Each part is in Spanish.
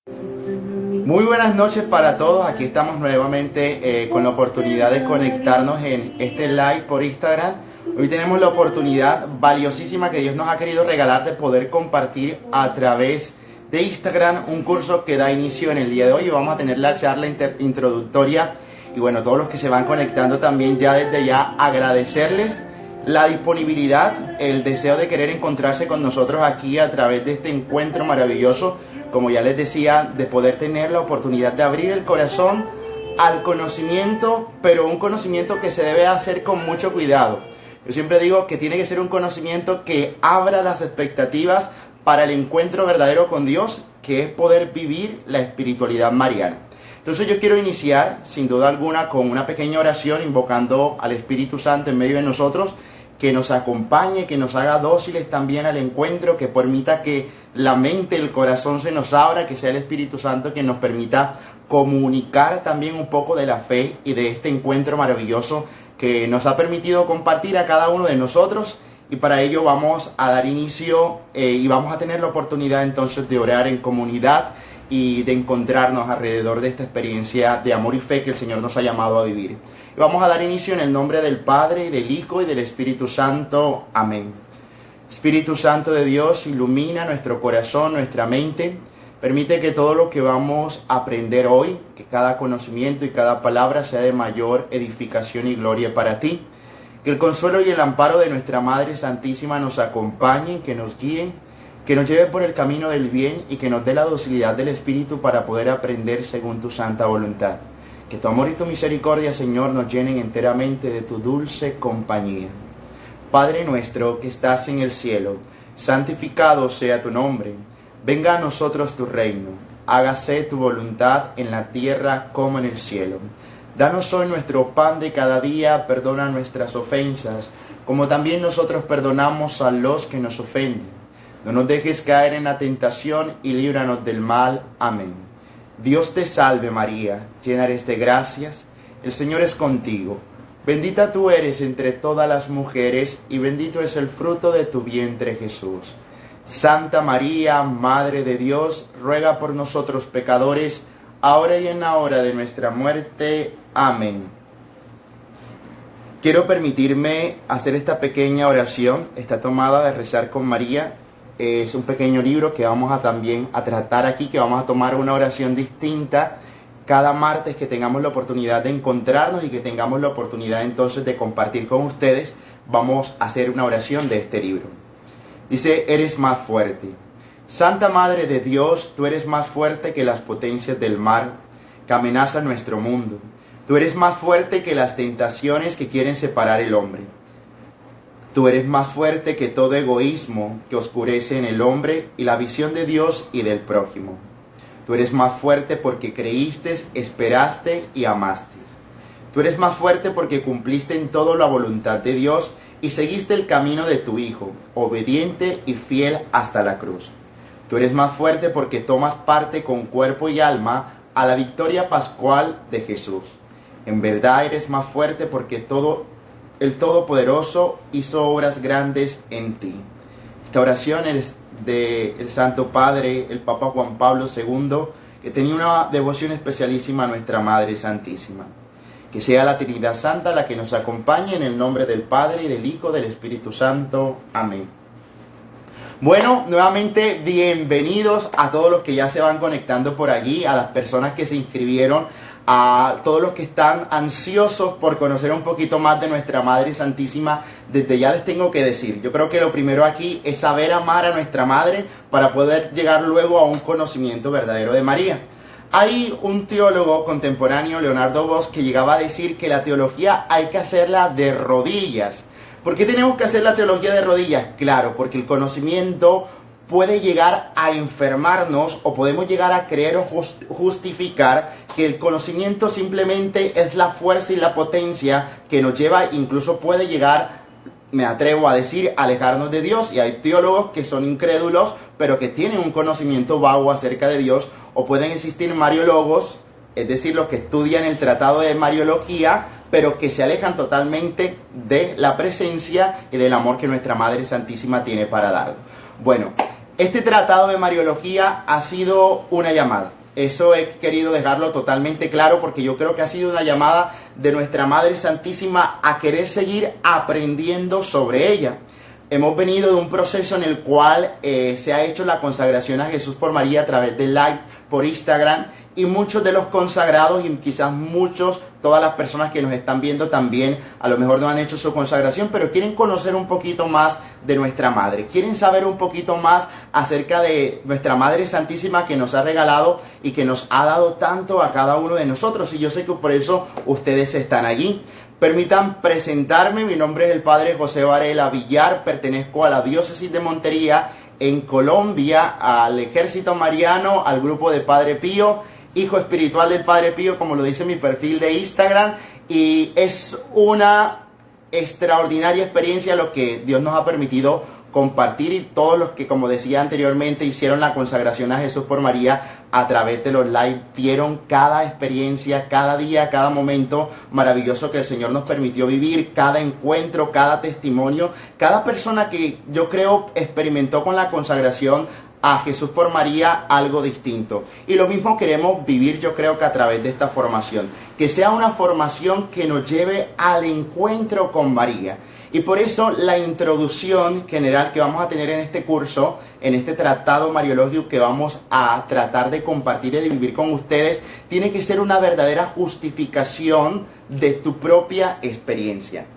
Muy buenas noches para todos. Aquí estamos nuevamente con la oportunidad de conectarnos en este live por Instagram. Hoy tenemos la oportunidad valiosísima que Dios nos ha querido regalar de poder compartir a través de Instagram un curso que da inicio en el día de hoy. Vamos a tener la charla introductoria y bueno, todos los que se van conectando también ya desde ya agradecerles la disponibilidad, el deseo de querer encontrarse con nosotros aquí a través de este encuentro maravilloso, como ya les decía, de poder tener la oportunidad de abrir el corazón al conocimiento, pero un conocimiento que se debe hacer con mucho cuidado. Yo siempre digo que tiene que ser un conocimiento que abra las expectativas para el encuentro verdadero con Dios, que es poder vivir la espiritualidad mariana. Entonces yo quiero iniciar, sin duda alguna, con una pequeña oración invocando al Espíritu Santo en medio de nosotros, que nos acompañe, que nos haga dóciles también al encuentro, que permita que la mente, el corazón se nos abra, que sea el Espíritu Santo que nos permita comunicar también un poco de la fe y de este encuentro maravilloso que nos ha permitido compartir a cada uno de nosotros. Y para ello vamos a dar inicio y vamos a tener la oportunidad entonces de orar en comunidad y de encontrarnos alrededor de esta experiencia de amor y fe que el Señor nos ha llamado a vivir. Y vamos a dar inicio en el nombre del Padre, y del Hijo, y del Espíritu Santo. Amén. Espíritu Santo de Dios, ilumina nuestro corazón, nuestra mente. Permite que todo lo que vamos a aprender hoy, que cada conocimiento y cada palabra sea de mayor edificación y gloria para ti. Que el consuelo y el amparo de nuestra Madre Santísima nos acompañen, que nos guíen, que nos lleve por el camino del bien y que nos dé la docilidad del Espíritu para poder aprender según tu santa voluntad. Que tu amor y tu misericordia, Señor, nos llenen enteramente de tu dulce compañía. Padre nuestro que estás en el cielo, santificado sea tu nombre. Venga a nosotros tu reino. Hágase tu voluntad en la tierra como en el cielo. Danos hoy nuestro pan de cada día. Perdona nuestras ofensas, como también nosotros perdonamos a los que nos ofenden. No nos dejes caer en la tentación y líbranos del mal. Amén. Dios te salve María, llena eres de gracias, el Señor es contigo. Bendita tú eres entre todas las mujeres y bendito es el fruto de tu vientre Jesús. Santa María, Madre de Dios, ruega por nosotros pecadores, ahora y en la hora de nuestra muerte. Amén. Quiero permitirme hacer esta pequeña oración, está tomada de Rezar con María. Es un pequeño libro que vamos a también a tratar aquí, que vamos a tomar una oración distinta cada martes que tengamos la oportunidad de encontrarnos y que tengamos la oportunidad entonces de compartir con ustedes. Vamos a hacer una oración de este libro. Dice: eres más fuerte. Santa Madre de Dios, tú eres más fuerte que las potencias del mar que amenazan nuestro mundo. Tú eres más fuerte que las tentaciones que quieren separar el hombre. Tú eres más fuerte que todo egoísmo que oscurece en el hombre y la visión de Dios y del prójimo. Tú eres más fuerte porque creíste, esperaste y amaste. Tú eres más fuerte porque cumpliste en todo la voluntad de Dios y seguiste el camino de tu Hijo, obediente y fiel hasta la cruz. Tú eres más fuerte porque tomas parte con cuerpo y alma a la victoria pascual de Jesús. En verdad eres más fuerte porque el Todopoderoso hizo obras grandes en ti. Esta oración es del Santo Padre, el Papa Juan Pablo II, que tenía una devoción especialísima a nuestra Madre Santísima. Que sea la Trinidad Santa la que nos acompañe, en el nombre del Padre, y del Hijo, del Espíritu Santo. Amén. Bueno, nuevamente bienvenidos a todos los que ya se van conectando por allí, a las personas que se inscribieron, a todos los que están ansiosos por conocer un poquito más de nuestra Madre Santísima. Desde ya les tengo que decir, yo creo que lo primero aquí es saber amar a nuestra Madre para poder llegar luego a un conocimiento verdadero de María. Hay un teólogo contemporáneo, Leonardo Bosch, que llegaba a decir que la teología hay que hacerla de rodillas. ¿Por qué tenemos que hacer la teología de rodillas? Claro, porque el conocimiento puede llegar a enfermarnos, o podemos llegar a creer o justificar que el conocimiento simplemente es la fuerza y la potencia que nos lleva, incluso puede llegar, me atrevo a decir, a alejarnos de Dios. Y hay teólogos que son incrédulos, pero que tienen un conocimiento vago acerca de Dios, o pueden existir mariólogos, es decir, los que estudian el tratado de Mariología, pero que se alejan totalmente de la presencia y del amor que nuestra Madre Santísima tiene para dar. Bueno, Este tratado de Mariología ha sido una llamada. Eso he querido dejarlo totalmente claro porque yo creo que ha sido una llamada de nuestra Madre Santísima a querer seguir aprendiendo sobre ella. Hemos venido de un proceso en el cual se ha hecho la consagración a Jesús por María a través de live por Instagram, y muchos de los consagrados y quizás todas las personas que nos están viendo también a lo mejor no han hecho su consagración, pero quieren conocer un poquito más de nuestra Madre, quieren saber un poquito más acerca de nuestra Madre Santísima que nos ha regalado y que nos ha dado tanto a cada uno de nosotros, y yo sé que por eso ustedes están allí. Permitan presentarme, mi nombre es el Padre José Varela Villar, pertenezco a la Diócesis de Montería en Colombia, al Ejército Mariano, al grupo de Padre Pío, hijo espiritual del Padre Pío, como lo dice mi perfil de Instagram, y es una extraordinaria experiencia lo que Dios nos ha permitido compartir, y todos los que, como decía anteriormente, hicieron la consagración a Jesús por María a través de los live, vieron cada experiencia, cada día, cada momento maravilloso que el Señor nos permitió vivir, cada encuentro, cada testimonio, cada persona que yo creo experimentó con la consagración a Jesús por María algo distinto. Y lo mismo queremos vivir, yo creo que a través de esta formación, que sea una formación que nos lleve al encuentro con María. Y por eso la introducción general que vamos a tener en este curso, en este tratado mariológico que vamos a tratar de compartir y de vivir con ustedes, tiene que ser una verdadera justificación de tu propia experiencia.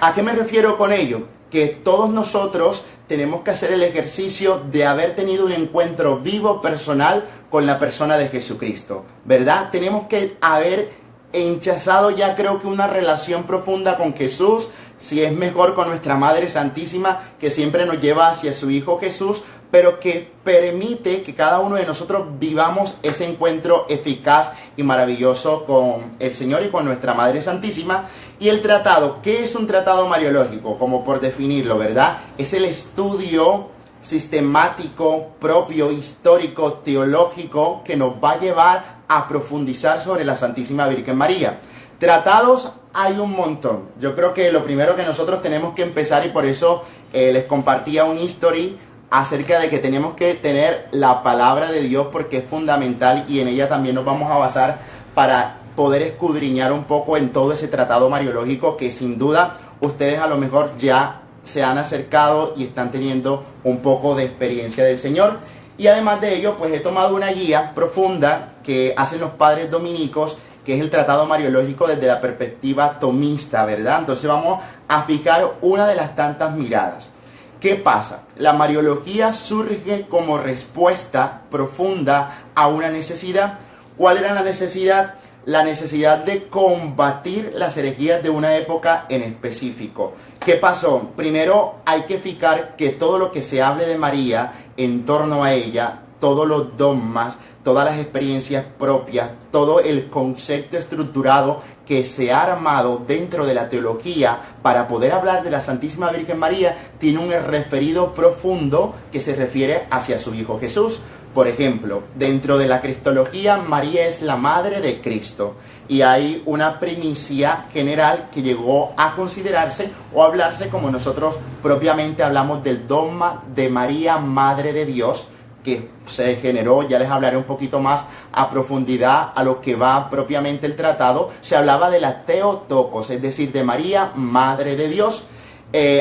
¿A qué me refiero con ello? Que todos nosotros tenemos que hacer el ejercicio de haber tenido un encuentro vivo, personal, con la persona de Jesucristo, ¿verdad? Tenemos que haber hinchazado ya, creo que, una relación profunda con Jesús, si es mejor con nuestra Madre Santísima, que siempre nos lleva hacia su Hijo Jesús, pero que permite que cada uno de nosotros vivamos ese encuentro eficaz y maravilloso con el Señor y con nuestra Madre Santísima. Y el tratado, ¿qué es un tratado mariológico? Como por definirlo, ¿verdad? Es el estudio sistemático, propio, histórico, teológico, que nos va a llevar a profundizar sobre la Santísima Virgen María. Tratados hay un montón. Yo creo que lo primero que nosotros tenemos que empezar, y por eso les compartía un history acerca de que tenemos que tener la palabra de Dios, porque es fundamental, y en ella también nos vamos a basar para poder escudriñar un poco en todo ese tratado mariológico, que sin duda ustedes a lo mejor ya se han acercado y están teniendo un poco de experiencia del Señor. Y además de ello, pues he tomado una guía profunda que hacen los padres dominicos, que es el tratado mariológico desde la perspectiva tomista, ¿verdad? Entonces vamos a fijar una de las tantas miradas. ¿Qué pasa? La mariología surge como respuesta profunda a una necesidad. ¿Cuál era la necesidad? La necesidad de combatir las herejías de una época en específico. ¿Qué pasó? Primero hay que fijar que todo lo que se hable de María en torno a ella, todos los dogmas, todas las experiencias propias, todo el concepto estructurado que se ha armado dentro de la teología para poder hablar de la Santísima Virgen María, tiene un referido profundo que se refiere hacia su Hijo Jesús. Por ejemplo, dentro de la cristología, María es la madre de Cristo, y hay una primicia general que llegó a considerarse o hablarse, como nosotros propiamente hablamos, del dogma de María, Madre de Dios, que se generó, ya les hablaré un poquito más a profundidad a lo que va propiamente el tratado. Se hablaba de la Theotokos, es decir, de María, Madre de Dios.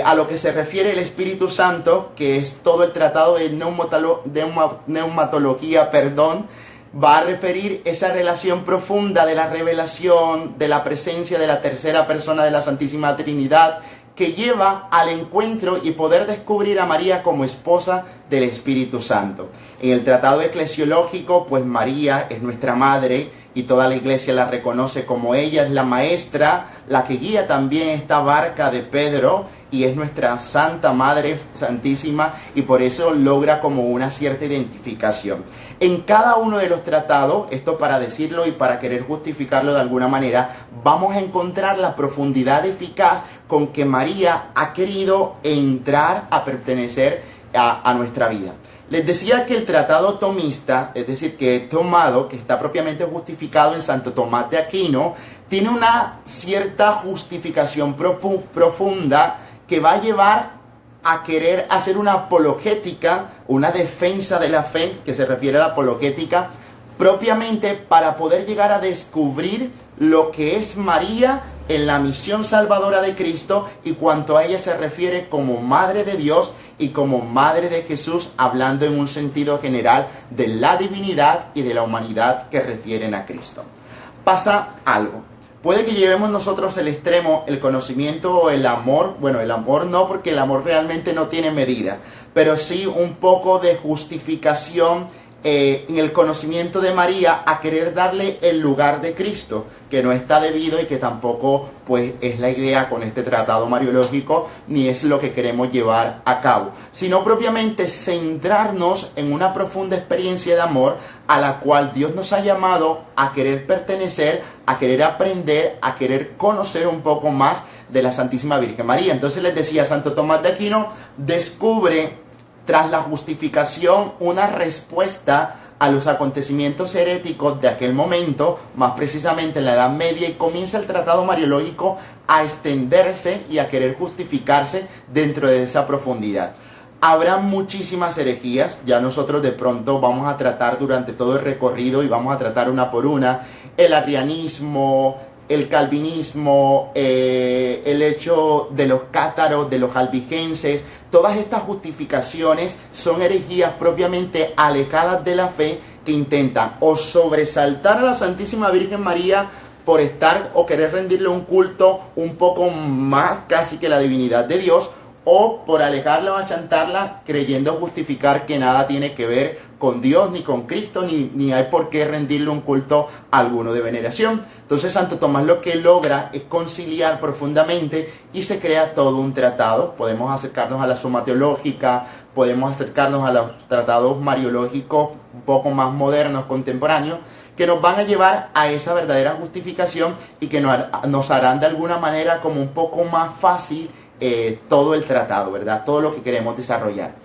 A lo que se refiere el Espíritu Santo, que es todo el tratado de neumatología, va a referir esa relación profunda de la revelación, de la presencia de la tercera persona de la Santísima Trinidad, que lleva al encuentro y poder descubrir a María como esposa del Espíritu Santo. En el tratado eclesiológico, pues María es nuestra madre y toda la iglesia la reconoce como ella, es la maestra, la que guía también esta barca de Pedro, y es nuestra Santa Madre Santísima, y por eso logra como una cierta identificación. En cada uno de los tratados, esto para decirlo y para querer justificarlo de alguna manera, vamos a encontrar la profundidad eficaz con que María ha querido entrar a pertenecer a nuestra vida. Les decía que el tratado tomista, es decir, que he tomado, que está propiamente justificado en Santo Tomás de Aquino, tiene una cierta justificación profunda que va a llevar a querer hacer una apologética, una defensa de la fe, que se refiere a la apologética, propiamente para poder llegar a descubrir lo que es María en la misión salvadora de Cristo y cuanto a ella se refiere como Madre de Dios y como Madre de Jesús, hablando en un sentido general de la divinidad y de la humanidad que refieren a Cristo. Pasa algo. Puede que llevemos nosotros el extremo, el conocimiento o el amor. Bueno, el amor no, porque el amor realmente no tiene medida, pero sí un poco de justificación en el conocimiento de María a querer darle el lugar de Cristo, que no está debido y que tampoco pues es la idea con este tratado mariológico, ni es lo que queremos llevar a cabo, sino propiamente centrarnos en una profunda experiencia de amor a la cual Dios nos ha llamado a querer pertenecer, a querer aprender, a querer conocer un poco más de la Santísima Virgen María. Entonces les decía, Santo Tomás de Aquino descubre tras la justificación una respuesta a los acontecimientos heréticos de aquel momento, más precisamente en la Edad Media, y comienza el tratado mariológico a extenderse y a querer justificarse dentro de esa profundidad. Habrá muchísimas herejías, ya nosotros de pronto vamos a tratar durante todo el recorrido y vamos a tratar una por una, el arrianismo, el calvinismo, el hecho de los cátaros, de los albigenses. Todas estas justificaciones son herejías propiamente alejadas de la fe que intentan o sobresaltar a la Santísima Virgen María por estar o querer rendirle un culto un poco más casi que la divinidad de Dios, o por alejarla o achantarla creyendo justificar que nada tiene que ver con Dios ni con Cristo, ni hay por qué rendirle un culto alguno de veneración. Entonces Santo Tomás lo que logra es conciliar profundamente y se crea todo un tratado. Podemos acercarnos a la Suma Teológica, podemos acercarnos a los tratados mariológicos un poco más modernos, contemporáneos, que nos van a llevar a esa verdadera justificación y que nos harán de alguna manera como un poco más fácil todo el tratado, ¿verdad? Todo lo que queremos desarrollar.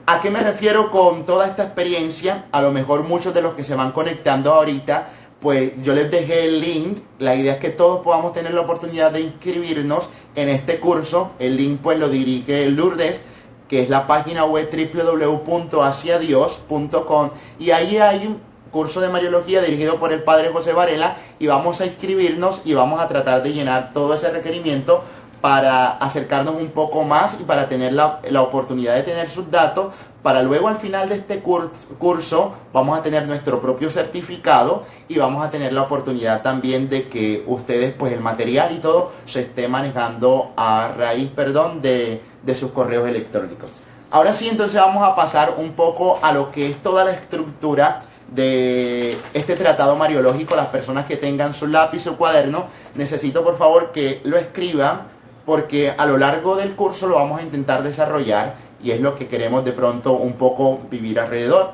¿A qué me refiero con toda esta experiencia? A lo mejor muchos de los que se van conectando ahorita, pues yo les dejé el link. La idea es que todos podamos tener la oportunidad de inscribirnos en este curso. El link pues lo dirige Lourdes, que es la página web www.haciadios.com, y ahí hay un curso de Mariología dirigido por el Padre José Varela, y vamos a inscribirnos y vamos a tratar de llenar todo ese requerimiento para acercarnos un poco más y para tener la oportunidad de tener sus datos, para luego al final de este curso vamos a tener nuestro propio certificado y vamos a tener la oportunidad también de que ustedes pues el material y todo se esté manejando a raíz, de sus correos electrónicos. Ahora sí, entonces vamos a pasar un poco a lo que es toda la estructura de este tratado mariológico. Las personas que tengan su lápiz o cuaderno, necesito por favor que lo escriban, porque a lo largo del curso lo vamos a intentar desarrollar y es lo que queremos de pronto un poco vivir alrededor.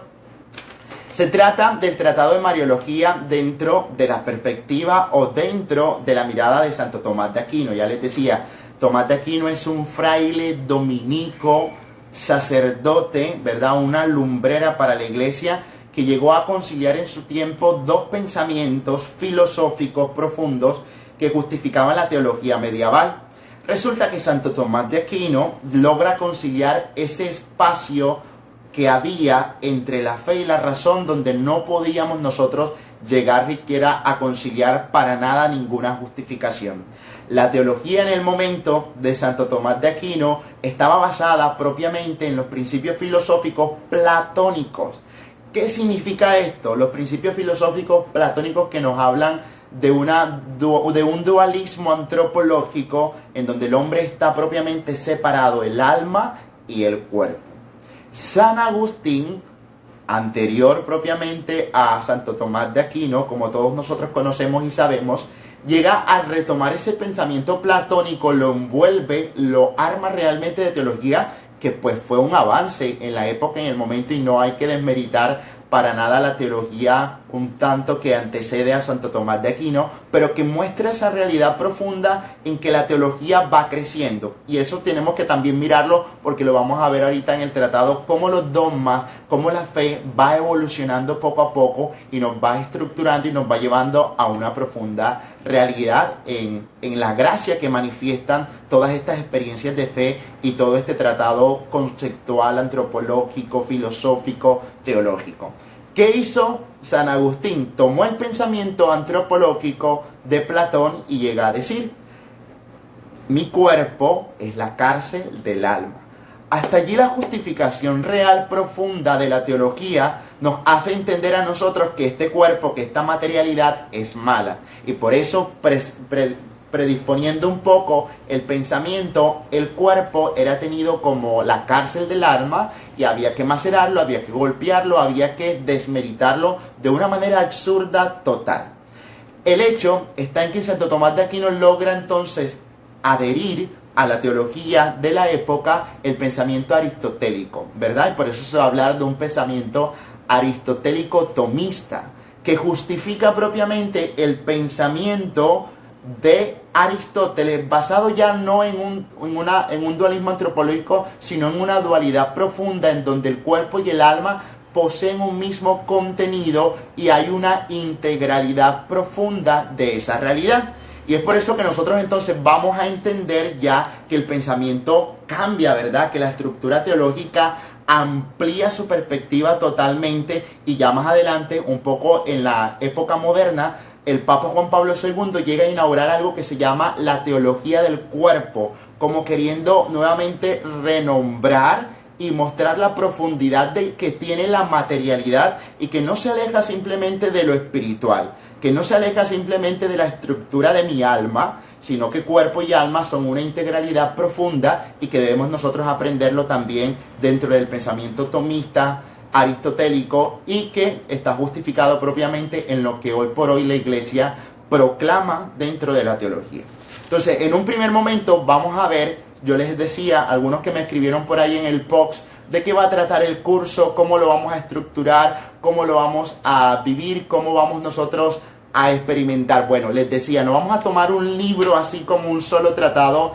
Se trata del Tratado de Mariología dentro de la perspectiva o dentro de la mirada de Santo Tomás de Aquino. Ya les decía, Tomás de Aquino es un fraile dominico, sacerdote, ¿verdad? Una lumbrera para la iglesia, que llegó a conciliar en su tiempo dos pensamientos filosóficos profundos que justificaban la teología medieval. Resulta que Santo Tomás de Aquino logra conciliar ese espacio que había entre la fe y la razón, donde no podíamos nosotros llegar siquiera a conciliar para nada ninguna justificación. La teología en el momento de Santo Tomás de Aquino estaba basada propiamente en los principios filosóficos platónicos. ¿Qué significa esto? Los principios filosóficos platónicos que nos hablan de un dualismo antropológico en donde el hombre está propiamente separado, el alma y el cuerpo. San Agustín, anterior propiamente a Santo Tomás de Aquino, como todos nosotros conocemos y sabemos, llega a retomar ese pensamiento platónico, lo envuelve, lo arma realmente de teología, que pues fue un avance en la época, en el momento, y no hay que desmeritar para nada la teología un tanto que antecede a Santo Tomás de Aquino, pero que muestra esa realidad profunda en que la teología va creciendo. Y eso tenemos que también mirarlo, porque lo vamos a ver ahorita en el tratado, cómo los dogmas, cómo la fe va evolucionando poco a poco y nos va estructurando y nos va llevando a una profunda realidad en la gracia que manifiestan todas estas experiencias de fe y todo este tratado conceptual, antropológico, filosófico, teológico. ¿Qué hizo San Agustín? Tomó el pensamiento antropológico de Platón y llega a decir: mi cuerpo es la cárcel del alma. Hasta allí la justificación real profunda de la teología nos hace entender a nosotros que este cuerpo, que esta materialidad es mala. Y por eso predisponiendo un poco el pensamiento, el cuerpo era tenido como la cárcel del alma y había que macerarlo, había que golpearlo, había que desmeritarlo de una manera absurda total. El hecho está en que Santo Tomás de Aquino logra entonces adherir a la teología de la época el pensamiento aristotélico, ¿verdad? Y por eso se va a hablar de un pensamiento aristotélico tomista, que justifica propiamente el pensamiento de Aristóteles, basado ya no en un dualismo antropológico, sino en una dualidad profunda en donde el cuerpo y el alma poseen un mismo contenido y hay una integralidad profunda de esa realidad. Y es por eso que nosotros entonces vamos a entender ya que el pensamiento cambia, ¿verdad? Que la estructura teológica amplía su perspectiva totalmente, y ya más adelante, un poco en la época moderna, el Papa Juan Pablo II llega a inaugurar algo que se llama la teología del cuerpo, como queriendo nuevamente renombrar y mostrar la profundidad que tiene la materialidad y que no se aleja simplemente de lo espiritual, que no se aleja simplemente de la estructura de mi alma, sino que cuerpo y alma son una integralidad profunda y que debemos nosotros aprenderlo también dentro del pensamiento tomista, aristotélico, y que está justificado propiamente en lo que hoy por hoy la Iglesia proclama dentro de la teología. Entonces, en un primer momento vamos a ver, yo les decía, algunos que me escribieron por ahí en el box, de qué va a tratar el curso, cómo lo vamos a estructurar, cómo lo vamos a vivir, cómo vamos nosotros a experimentar. Bueno, les decía, no vamos a tomar un libro así como un solo tratado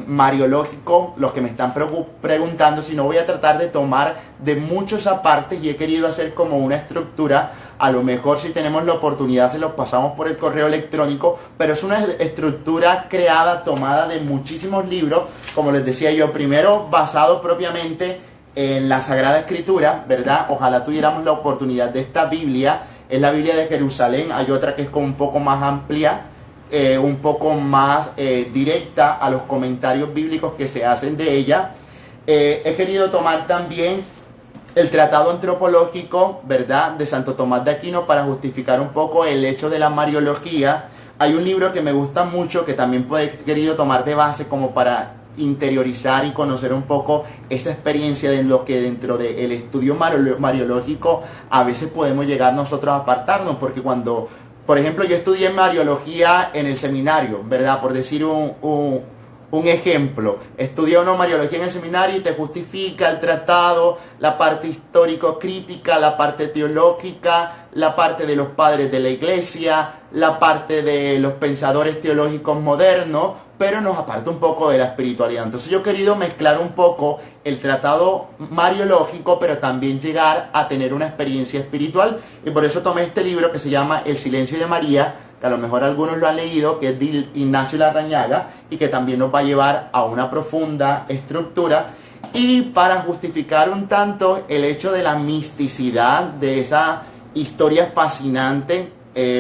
mariológico, los que me están preguntando, sino voy a tratar de tomar de muchos apartes y he querido hacer como una estructura. A lo mejor si tenemos la oportunidad se los pasamos por el correo electrónico, pero es una estructura creada, tomada de muchísimos libros, como les decía yo, primero basado propiamente en la Sagrada Escritura, ¿verdad? Ojalá tuviéramos la oportunidad de esta Biblia, es la Biblia de Jerusalén. Hay otra que es como un poco más amplia, un poco más directa a los comentarios bíblicos que se hacen de ella. He querido tomar también el tratado antropológico, ¿verdad?, de Santo Tomás de Aquino para justificar un poco el hecho de la mariología. Hay un libro que me gusta mucho que también he querido tomar de base como para interiorizar y conocer un poco esa experiencia de lo que dentro del estudio mariológico a veces podemos llegar nosotros a apartarnos, porque cuando, por ejemplo, yo estudié mariología en el seminario, ¿verdad? Por decir un ejemplo, estudié una mariología en el seminario y te justifica el tratado, la parte histórico-crítica, la parte teológica, la parte de los padres de la iglesia, la parte de los pensadores teológicos modernos, pero nos aparta un poco de la espiritualidad. Entonces yo he querido mezclar un poco el tratado mariológico, pero también llegar a tener una experiencia espiritual, y por eso tomé este libro que se llama El silencio de María, que a lo mejor algunos lo han leído, que es de Ignacio Larrañaga, y que también nos va a llevar a una profunda estructura, y para justificar un tanto el hecho de la misticidad de esa historia fascinante,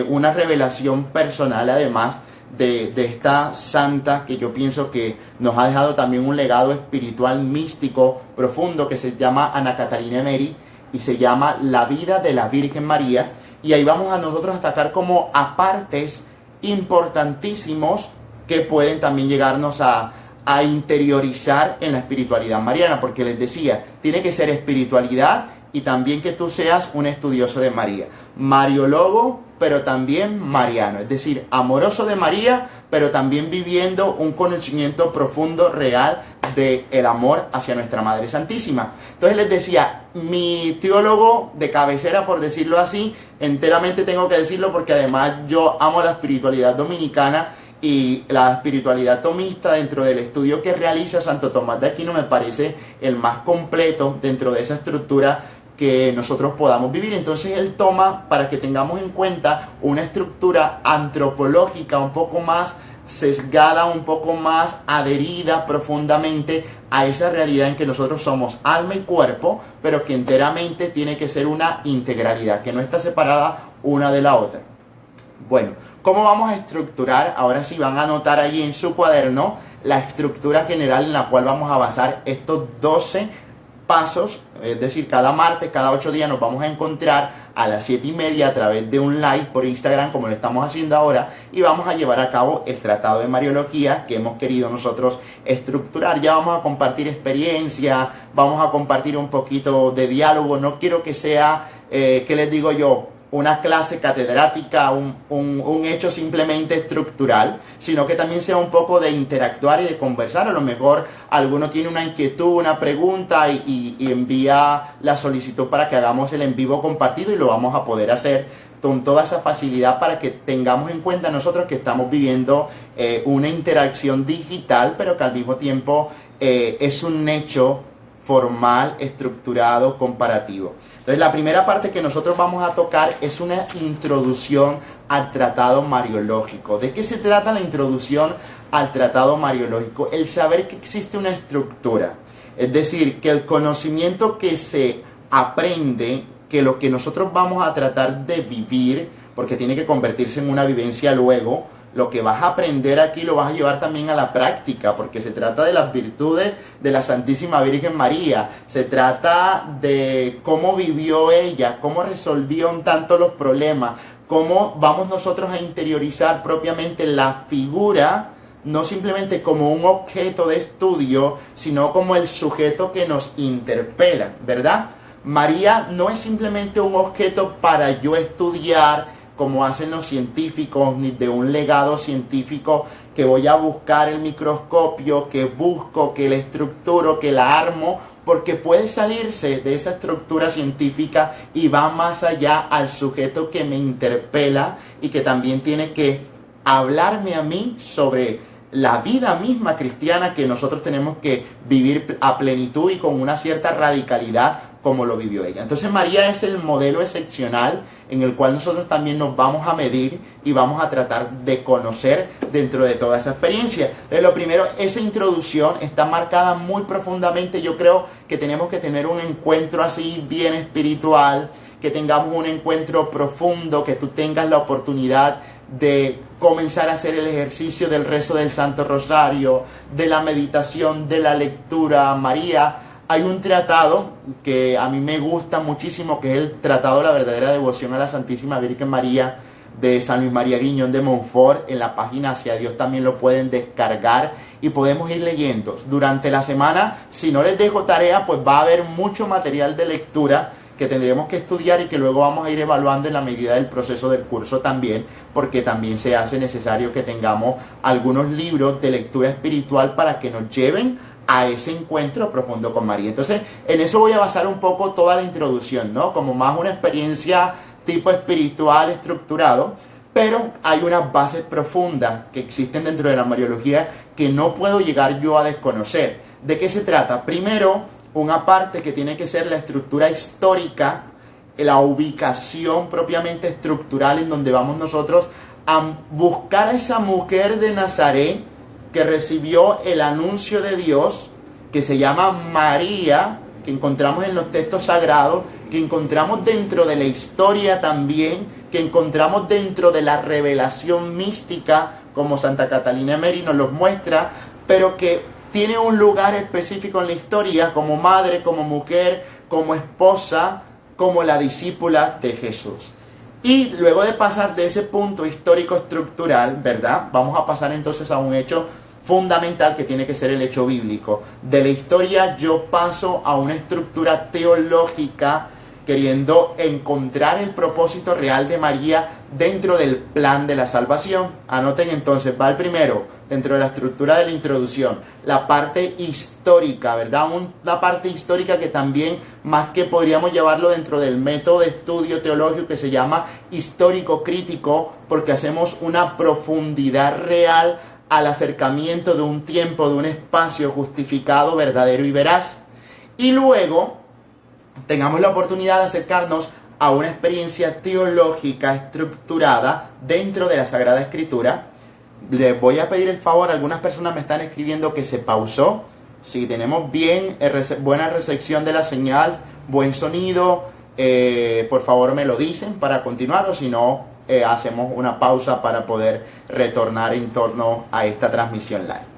una revelación personal además de esta santa, que yo pienso que nos ha dejado también un legado espiritual místico profundo, que se llama Ana Catalina Emeri, y se llama La vida de la Virgen María. Y ahí vamos a nosotros a destacar como apartes importantísimos que pueden también llegarnos a interiorizar en la espiritualidad mariana, porque les decía, tiene que ser espiritualidad y también que tú seas un estudioso de María. Mariólogo, pero también mariano, es decir, amoroso de María, pero también viviendo un conocimiento profundo, real, del amor hacia nuestra Madre Santísima. Entonces les decía, mi teólogo de cabecera, por decirlo así, enteramente tengo que decirlo porque además yo amo la espiritualidad dominicana y la espiritualidad tomista dentro del estudio que realiza Santo Tomás de Aquino me parece el más completo dentro de esa estructura que nosotros podamos vivir. Entonces él toma, para que tengamos en cuenta, una estructura antropológica un poco más sesgada, un poco más adherida profundamente a esa realidad en que nosotros somos alma y cuerpo, pero que enteramente tiene que ser una integralidad, que no está separada una de la otra. Bueno, ¿cómo vamos a estructurar? Ahora sí van a anotar ahí en su cuaderno la estructura general en la cual vamos a basar estos 12 pasos, es decir, cada martes, cada 8 días nos vamos a encontrar a las 7:30 a través de un live por Instagram, como lo estamos haciendo ahora, y vamos a llevar a cabo el tratado de Mariología que hemos querido nosotros estructurar. Ya vamos a compartir experiencia, vamos a compartir un poquito de diálogo. No quiero que sea, ¿qué les digo yo?, una clase catedrática, un hecho simplemente estructural, sino que también sea un poco de interactuar y de conversar. A lo mejor alguno tiene una inquietud, una pregunta y envía la solicitud para que hagamos el en vivo compartido y lo vamos a poder hacer con toda esa facilidad para que tengamos en cuenta nosotros que estamos viviendo una interacción digital, pero que al mismo tiempo es un hecho formal, estructurado, comparativo. Entonces la primera parte que nosotros vamos a tocar es una introducción al tratado mariológico. ¿De qué se trata la introducción al tratado mariológico? El saber que existe una estructura, es decir, que el conocimiento que se aprende, que lo que nosotros vamos a tratar de vivir, porque tiene que convertirse en una vivencia luego, lo que vas a aprender aquí lo vas a llevar también a la práctica, porque se trata de las virtudes de la Santísima Virgen María, se trata de cómo vivió ella, cómo resolvió un tanto los problemas, cómo vamos nosotros a interiorizar propiamente la figura, no simplemente como un objeto de estudio, sino como el sujeto que nos interpela, ¿verdad? María no es simplemente un objeto para yo estudiar, como hacen los científicos, ni de un legado científico que voy a buscar el microscopio, que busco, que la estructuro, que la armo, porque puede salirse de esa estructura científica y va más allá al sujeto que me interpela y que también tiene que hablarme a mí sobre la vida misma cristiana que nosotros tenemos que vivir a plenitud y con una cierta radicalidad como lo vivió ella. Entonces María es el modelo excepcional en el cual nosotros también nos vamos a medir y vamos a tratar de conocer dentro de toda esa experiencia. Lo primero, esa introducción está marcada muy profundamente. Yo creo que tenemos que tener un encuentro así bien espiritual, que tengamos un encuentro profundo, que tú tengas la oportunidad de comenzar a hacer el ejercicio del rezo del Santo Rosario, de la meditación, de la lectura. María, hay un tratado que a mí me gusta muchísimo, que es el Tratado de la Verdadera Devoción a la Santísima Virgen María de San Luis María Griñón de Montfort. En la página Hacia Dios también lo pueden descargar y podemos ir leyendo. Durante la semana, si no les dejo tarea, pues va a haber mucho material de lectura que tendremos que estudiar y que luego vamos a ir evaluando en la medida del proceso del curso también, porque también se hace necesario que tengamos algunos libros de lectura espiritual para que nos lleven a ese encuentro profundo con María. Entonces, en eso voy a basar un poco toda la introducción, ¿no? Como más una experiencia tipo espiritual estructurado, pero hay unas bases profundas que existen dentro de la Mariología que no puedo llegar yo a desconocer. ¿De qué se trata? Primero, una parte que tiene que ser la estructura histórica, la ubicación propiamente estructural en donde vamos nosotros a buscar a esa mujer de Nazaret que recibió el anuncio de Dios, que se llama María, que encontramos en los textos sagrados, que encontramos dentro de la historia también, que encontramos dentro de la revelación mística, como Santa Catalina Meri nos los muestra, pero que tiene un lugar específico en la historia como madre, como mujer, como esposa, como la discípula de Jesús. Y luego de pasar de ese punto histórico estructural, ¿verdad? Vamos a pasar entonces a un hecho fundamental que tiene que ser el hecho bíblico. De la historia yo paso a una estructura teológica queriendo encontrar el propósito real de María dentro del plan de la salvación. Anoten entonces, va el primero, dentro de la estructura de la introducción, la parte histórica, ¿verdad? Una parte histórica que también, más que podríamos llevarlo dentro del método de estudio teológico que se llama histórico-crítico, porque hacemos una profundidad real al acercamiento de un tiempo, de un espacio justificado, verdadero y veraz. Y luego tengamos la oportunidad de acercarnos a una experiencia teológica estructurada dentro de la Sagrada Escritura. Les voy a pedir el favor, algunas personas me están escribiendo que se pausó. Si tenemos buena recepción de la señal, buen sonido, por favor me lo dicen para continuar, o si no, hacemos una pausa para poder retornar en torno a esta transmisión live.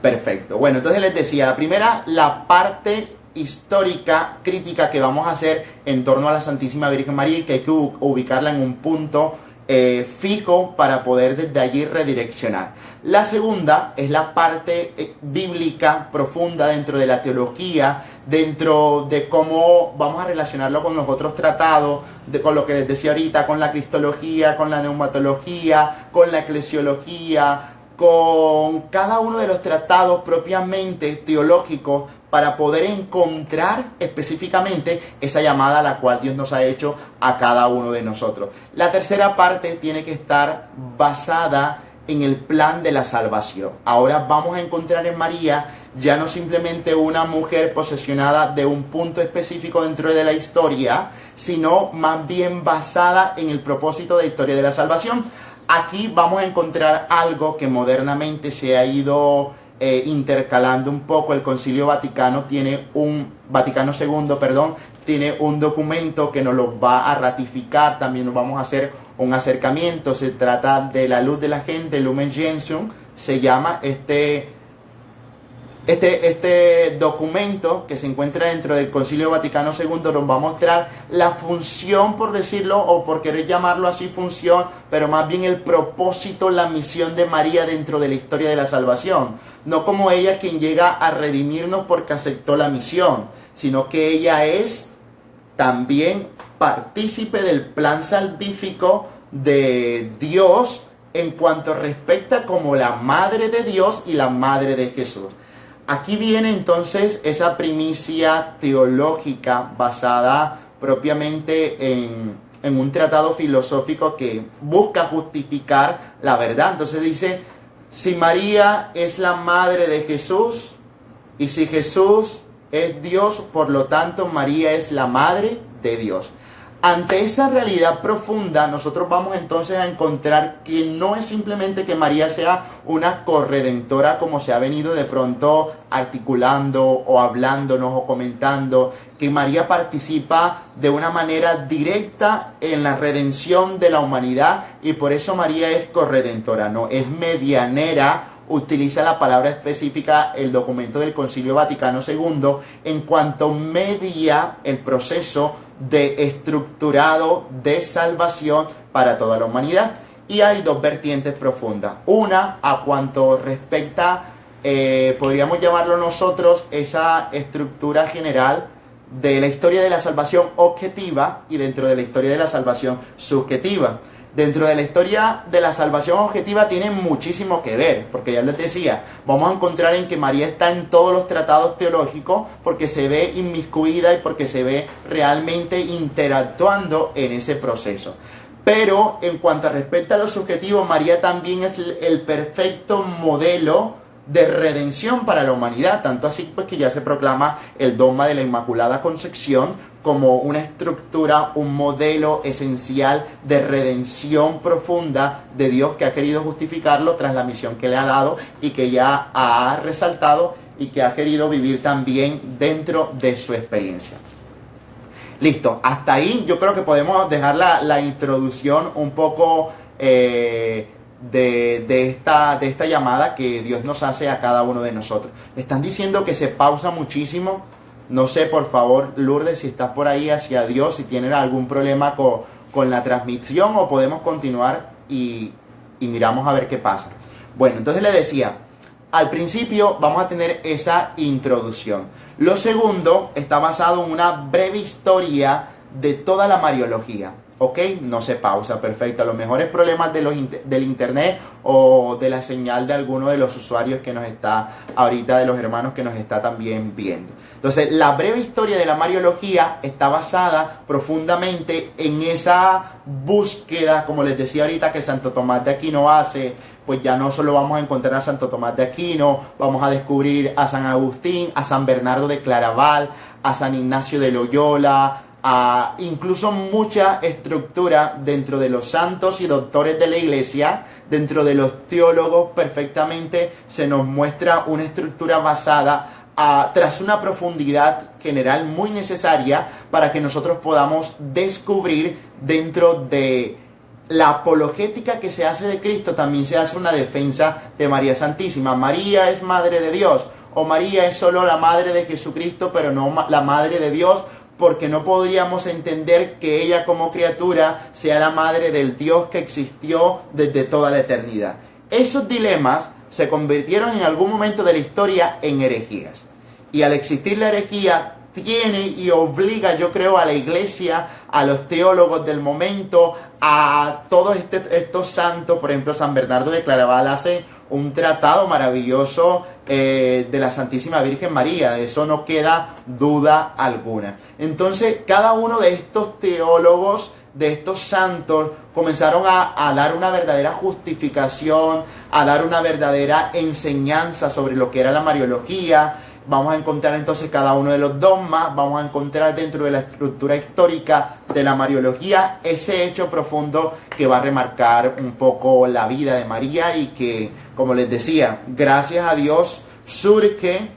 Perfecto. Bueno, entonces les decía, la primera, la parte histórica, crítica que vamos a hacer en torno a la Santísima Virgen María, y que hay que ubicarla en un punto fijo para poder desde allí redireccionar. La segunda es la parte bíblica profunda dentro de la teología, dentro de cómo vamos a relacionarlo con los otros tratados, con lo que les decía ahorita, con la cristología, con la neumatología, con la eclesiología, con cada uno de los tratados propiamente teológicos, para poder encontrar específicamente esa llamada a la cual Dios nos ha hecho a cada uno de nosotros. La tercera parte tiene que estar basada en el plan de la salvación. Ahora vamos a encontrar en María ya no simplemente una mujer posesionada de un punto específico dentro de la historia, sino más bien basada en el propósito de la historia de la salvación. Aquí vamos a encontrar algo que modernamente se ha ido intercalando un poco. El Concilio Vaticano II, tiene un documento que nos lo va a ratificar. También nos vamos a hacer un acercamiento. Se trata de la luz de la gente, Lumen Gentium, se llama este documento que se encuentra dentro del Concilio Vaticano II. Nos va a mostrar la función, por decirlo, o por querer llamarlo así, función, pero más bien el propósito, la misión de María dentro de la historia de la salvación. No como ella quien llega a redimirnos porque aceptó la misión, sino que ella es también partícipe del plan salvífico de Dios en cuanto respecta como la Madre de Dios y la Madre de Jesús. Aquí viene entonces esa primicia teológica basada propiamente en un tratado filosófico que busca justificar la verdad. Entonces dice, si María es la madre de Jesús y si Jesús es Dios, por lo tanto María es la madre de Dios. Ante esa realidad profunda, nosotros vamos entonces a encontrar que no es simplemente que María sea una corredentora, como se ha venido de pronto articulando o hablándonos o comentando, que María participa de una manera directa en la redención de la humanidad y por eso María es corredentora, no, es medianera. Utiliza la palabra específica el documento del Concilio Vaticano II en cuanto media el proceso de estructurado de salvación para toda la humanidad. Y hay dos vertientes profundas. Una, a cuanto respecta, podríamos llamarlo nosotros, esa estructura general de la historia de la salvación objetiva y dentro de la historia de la salvación subjetiva. Dentro de la historia de la salvación objetiva tiene muchísimo que ver, porque ya les decía, vamos a encontrar en que María está en todos los tratados teológicos porque se ve inmiscuida y porque se ve realmente interactuando en ese proceso. Pero en cuanto a respecto a lo subjetivo, María también es el perfecto modelo de redención para la humanidad, tanto así pues que ya se proclama el dogma de la Inmaculada Concepción como una estructura, un modelo esencial de redención profunda de Dios que ha querido justificarlo tras la misión que le ha dado y que ya ha resaltado y que ha querido vivir también dentro de su experiencia. Listo, hasta ahí yo creo que podemos dejar la introducción un poco de esta llamada que Dios nos hace a cada uno de nosotros. Me están diciendo que se pausa muchísimo. No sé, por favor, Lourdes, si estás por ahí hacia Dios, si tienen algún problema con la transmisión o podemos continuar y miramos a ver qué pasa. Bueno, entonces le decía, al principio vamos a tener esa introducción. Lo segundo está basado en una breve historia de toda la Mariología. ¿Ok? No se pausa, perfecto. A lo mejor es problemas del internet o de la señal de alguno de los usuarios que nos está ahorita, de los hermanos que nos está también viendo. Entonces, la breve historia de la Mariología está basada profundamente en esa búsqueda, como les decía ahorita, que Santo Tomás de Aquino hace. Pues ya no solo vamos a encontrar a Santo Tomás de Aquino, vamos a descubrir a San Agustín, a San Bernardo de Claraval, a San Ignacio de Loyola, incluso mucha estructura dentro de los santos y doctores de la iglesia, dentro de los teólogos perfectamente se nos muestra una estructura basada tras una profundidad general muy necesaria para que nosotros podamos descubrir dentro de la apologética que se hace de Cristo, también se hace una defensa de María Santísima. María es Madre de Dios, o María es solo la Madre de Jesucristo, pero no la Madre de Dios, porque no podríamos entender que ella como criatura sea la Madre del Dios que existió desde toda la eternidad. Esos dilemas se convirtieron en algún momento de la historia en herejías. Y al existir la herejía, tiene y obliga, yo creo, a la iglesia, a los teólogos del momento, a todos estos santos. Por ejemplo, San Bernardo de Claraval hace un tratado maravilloso de la Santísima Virgen María, de eso no queda duda alguna. Entonces, cada uno de estos teólogos, de estos santos, comenzaron a dar una verdadera justificación, a dar una verdadera enseñanza sobre lo que era la Mariología. Vamos a encontrar entonces cada uno de los dogmas, vamos a encontrar dentro de la estructura histórica de la Mariología ese hecho profundo que va a remarcar un poco la vida de María y que, como les decía, gracias a Dios surge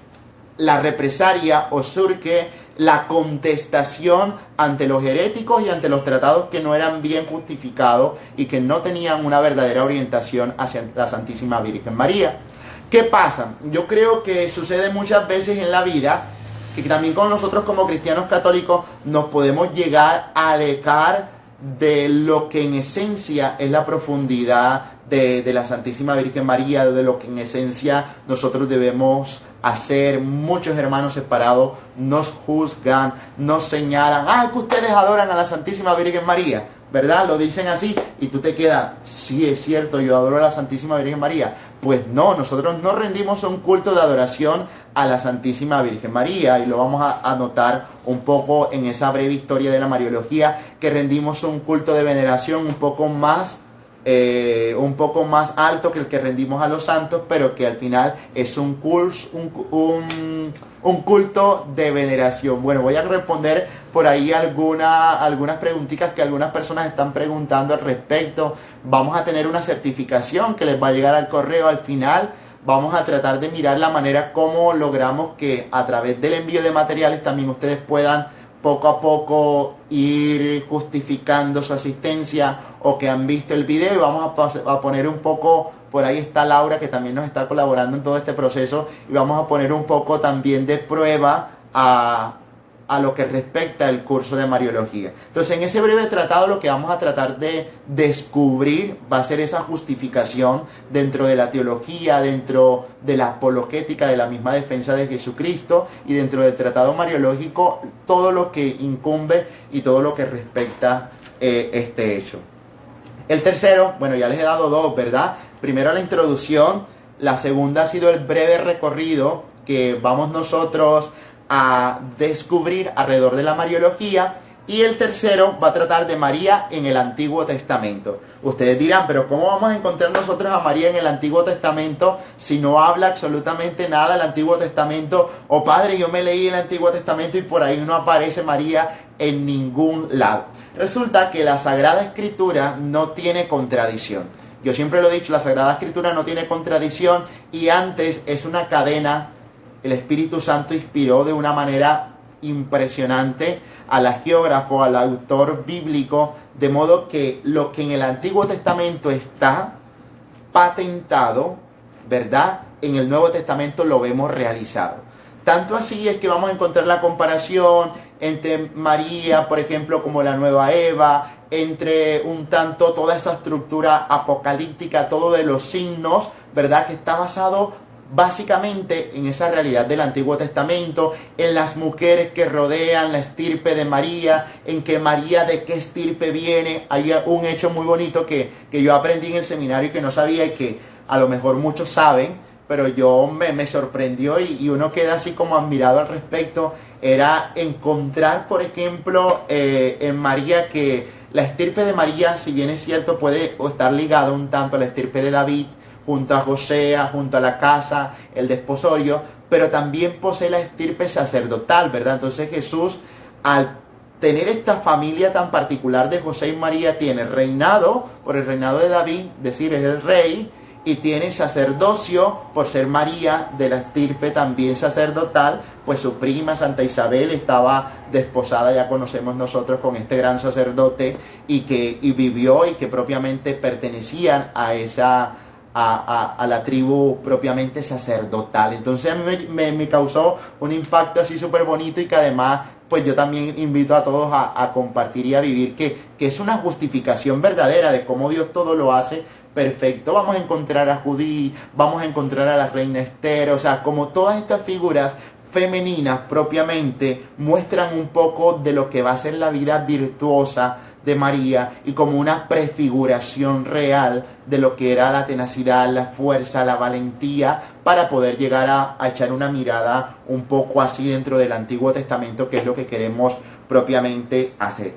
la represalia o surge la contestación ante los heréticos y ante los tratados que no eran bien justificados y que no tenían una verdadera orientación hacia la Santísima Virgen María. ¿Qué pasa? Yo creo que sucede muchas veces en la vida que también con nosotros como cristianos católicos nos podemos llegar a alejar de lo que en esencia es la profundidad de la Santísima Virgen María, de lo que en esencia nosotros debemos hacer. Muchos hermanos separados nos juzgan, nos señalan, que ustedes adoran a la Santísima Virgen María, ¿verdad? Lo dicen así y tú te quedas, sí, es cierto, yo adoro a la Santísima Virgen María. Pues no, nosotros no rendimos un culto de adoración a la Santísima Virgen María, y lo vamos a notar un poco en esa breve historia de la Mariología, que rendimos un culto de veneración un poco más alto que el que rendimos a los santos, pero que al final es un culto de veneración. Bueno, voy a responder por ahí algunas preguntitas que algunas personas están preguntando al respecto. Vamos a tener una certificación que les va a llegar al correo al final. Vamos a tratar de mirar la manera como logramos que a través del envío de materiales también ustedes puedan poco a poco ir justificando su asistencia o que han visto el video, y vamos a poner un poco, por ahí está Laura que también nos está colaborando en todo este proceso, y vamos a poner un poco también de prueba a lo que respecta al curso de Mariología. Entonces, en ese breve tratado lo que vamos a tratar de descubrir va a ser esa justificación dentro de la teología, dentro de la apologética, de la misma defensa de Jesucristo, y dentro del tratado mariológico todo lo que incumbe y todo lo que respecta este hecho. El tercero, bueno, ya les he dado dos, ¿verdad? Primero la introducción, la segunda ha sido el breve recorrido que vamos nosotros a descubrir alrededor de la Mariología, y el tercero va a tratar de María en el Antiguo Testamento. Ustedes dirán, pero ¿cómo vamos a encontrar nosotros a María en el Antiguo Testamento si no habla absolutamente nada del Antiguo Testamento? O padre, yo me leí el Antiguo Testamento y por ahí no aparece María en ningún lado. Resulta que la Sagrada Escritura no tiene contradicción. Yo siempre lo he dicho, la Sagrada Escritura no tiene contradicción, y antes es una cadena. El Espíritu Santo inspiró de una manera impresionante al geógrafo, al autor bíblico, de modo que lo que en el Antiguo Testamento está patentado, ¿verdad?, en el Nuevo Testamento lo vemos realizado. Tanto así es que vamos a encontrar la comparación entre María, por ejemplo, como la nueva Eva, entre un tanto toda esa estructura apocalíptica, todo de los signos, ¿verdad?, que está basado básicamente en esa realidad del Antiguo Testamento, en las mujeres que rodean la estirpe de María, en que María de qué estirpe viene. Hay un hecho muy bonito que yo aprendí en el seminario y que no sabía y que a lo mejor muchos saben, pero me sorprendió y uno queda así como admirado al respecto. Era encontrar, por ejemplo, en María que la estirpe de María, si bien es cierto, puede estar ligado un tanto a la estirpe de David, junto a José, junto a la casa, el desposorio, pero también posee la estirpe sacerdotal, ¿verdad? Entonces Jesús, al tener esta familia tan particular de José y María, tiene reinado por el reinado de David, es decir, es el rey, y tiene sacerdocio por ser María de la estirpe también sacerdotal, pues su prima Santa Isabel estaba desposada, ya conocemos nosotros, con este gran sacerdote y vivió y que propiamente pertenecían a esa a la tribu propiamente sacerdotal. Entonces a mí me causó un impacto así súper bonito y que además pues yo también invito a todos a compartir y a vivir que es una justificación verdadera de cómo Dios todo lo hace perfecto. Vamos a encontrar a Judí, vamos a encontrar a la reina Esther, o sea, como todas estas figuras femeninas propiamente muestran un poco de lo que va a ser la vida virtuosa de María y como una prefiguración real de lo que era la tenacidad, la fuerza, la valentía para poder llegar a echar una mirada un poco así dentro del Antiguo Testamento, que es lo que queremos propiamente hacer.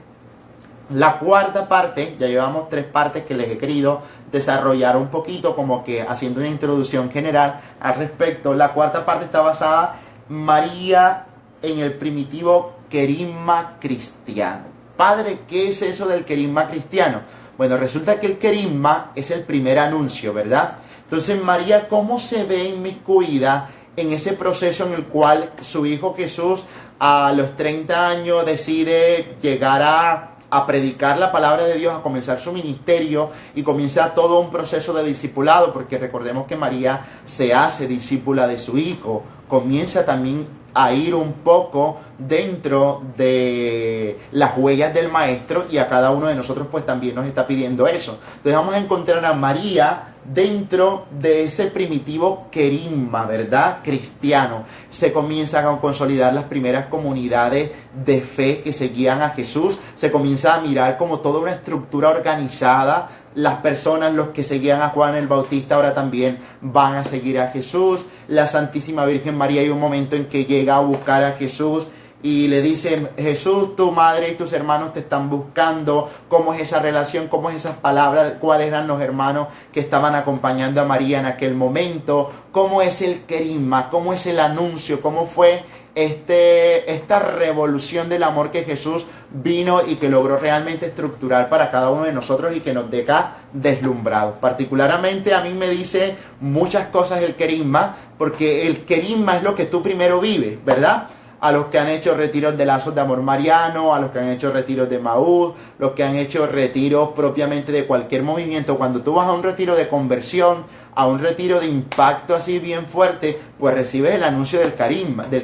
La cuarta parte, ya llevamos 3 partes que les he querido desarrollar un poquito, como que haciendo una introducción general al respecto. La cuarta parte está basada en María en el primitivo querigma cristiano. Padre, ¿qué es eso del querigma cristiano? Bueno, resulta que el querigma es el primer anuncio, ¿verdad? Entonces, María, ¿cómo se ve inmiscuida en ese proceso en el cual su hijo Jesús a los 30 años decide llegar a predicar la palabra de Dios, a comenzar su ministerio y comienza todo un proceso de discipulado? Porque recordemos que María se hace discípula de su hijo, comienza también a ir un poco dentro de las huellas del maestro y a cada uno de nosotros pues también nos está pidiendo eso. Entonces vamos a encontrar a María dentro de ese primitivo querigma, ¿verdad? Cristiano. Se comienzan a consolidar las primeras comunidades de fe que seguían a Jesús. Se comienza a mirar como toda una estructura organizada. Las personas, los que seguían a Juan el Bautista, ahora también van a seguir a Jesús. La Santísima Virgen María, hay un momento en que llega a buscar a Jesús y le dice: Jesús, tu madre y tus hermanos te están buscando. ¿Cómo es esa relación? ¿Cómo es esas palabras? ¿Cuáles eran los hermanos que estaban acompañando a María en aquel momento? ¿Cómo es el querigma? ¿Cómo es el anuncio? ¿Cómo fue esta revolución del amor que Jesús vino y que logró realmente estructurar para cada uno de nosotros y que nos deja deslumbrados? Particularmente a mí me dice muchas cosas el querigma, porque el querigma es lo que tú primero vives, ¿verdad? A los que han hecho retiros de lazos de amor mariano, a los que han hecho retiros de Maús, los que han hecho retiros propiamente de cualquier movimiento. Cuando tú vas a un retiro de conversión, a un retiro de impacto así bien fuerte, pues recibes el anuncio del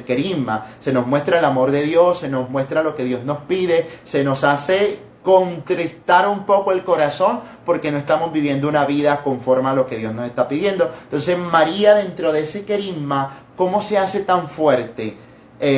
querigma. Se nos muestra el amor de Dios, se nos muestra lo que Dios nos pide, se nos hace contristar un poco el corazón porque no estamos viviendo una vida conforme a lo que Dios nos está pidiendo. Entonces María, dentro de ese querigma, ¿cómo se hace tan fuerte?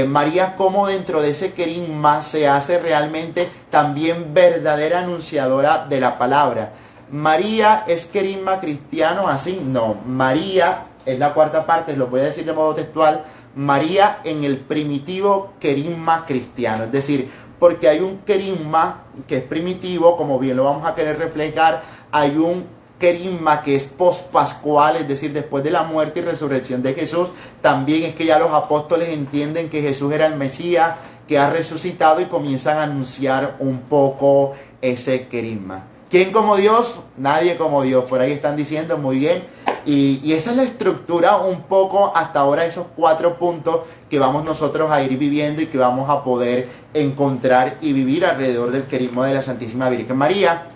María, cómo dentro de ese querigma se hace realmente también verdadera anunciadora de la palabra. María es querigma cristiano así, no. María es la cuarta parte, lo voy a decir de modo textual. María en el primitivo querigma cristiano, es decir, porque hay un querigma que es primitivo, como bien lo vamos a querer reflejar. Hay un querigma que es pospascual, es decir, después de la muerte y resurrección de Jesús. También es que ya los apóstoles entienden que Jesús era el Mesías, que ha resucitado, y comienzan a anunciar un poco ese querigma. ¿Quién como Dios? Nadie como Dios, por ahí están diciendo, muy bien. Y esa es la estructura un poco hasta ahora, esos 4 puntos que vamos nosotros a ir viviendo y que vamos a poder encontrar y vivir alrededor del querigma de la Santísima Virgen María,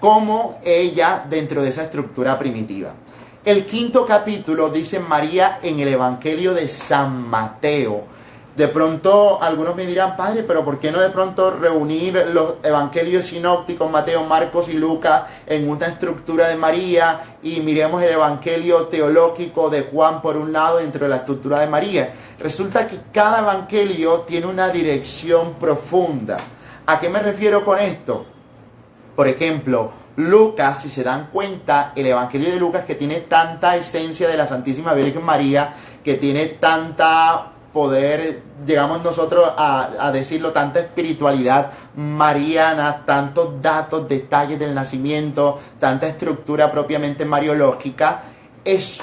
como ella dentro de esa estructura primitiva. El 5.º capítulo dice María en el Evangelio de San Mateo. De pronto algunos me dirán, padre, pero ¿por qué no de pronto reunir los evangelios sinópticos, Mateo, Marcos y Lucas, en una estructura de María y miremos el evangelio teológico de Juan por un lado dentro de la estructura de María? Resulta que cada evangelio tiene una dirección profunda. ¿A qué me refiero con esto? Por ejemplo, Lucas, si se dan cuenta, el evangelio de Lucas, que tiene tanta esencia de la Santísima Virgen María, que tiene tanta poder, llegamos nosotros a decirlo, tanta espiritualidad mariana, tantos datos, detalles del nacimiento, tanta estructura propiamente mariológica, es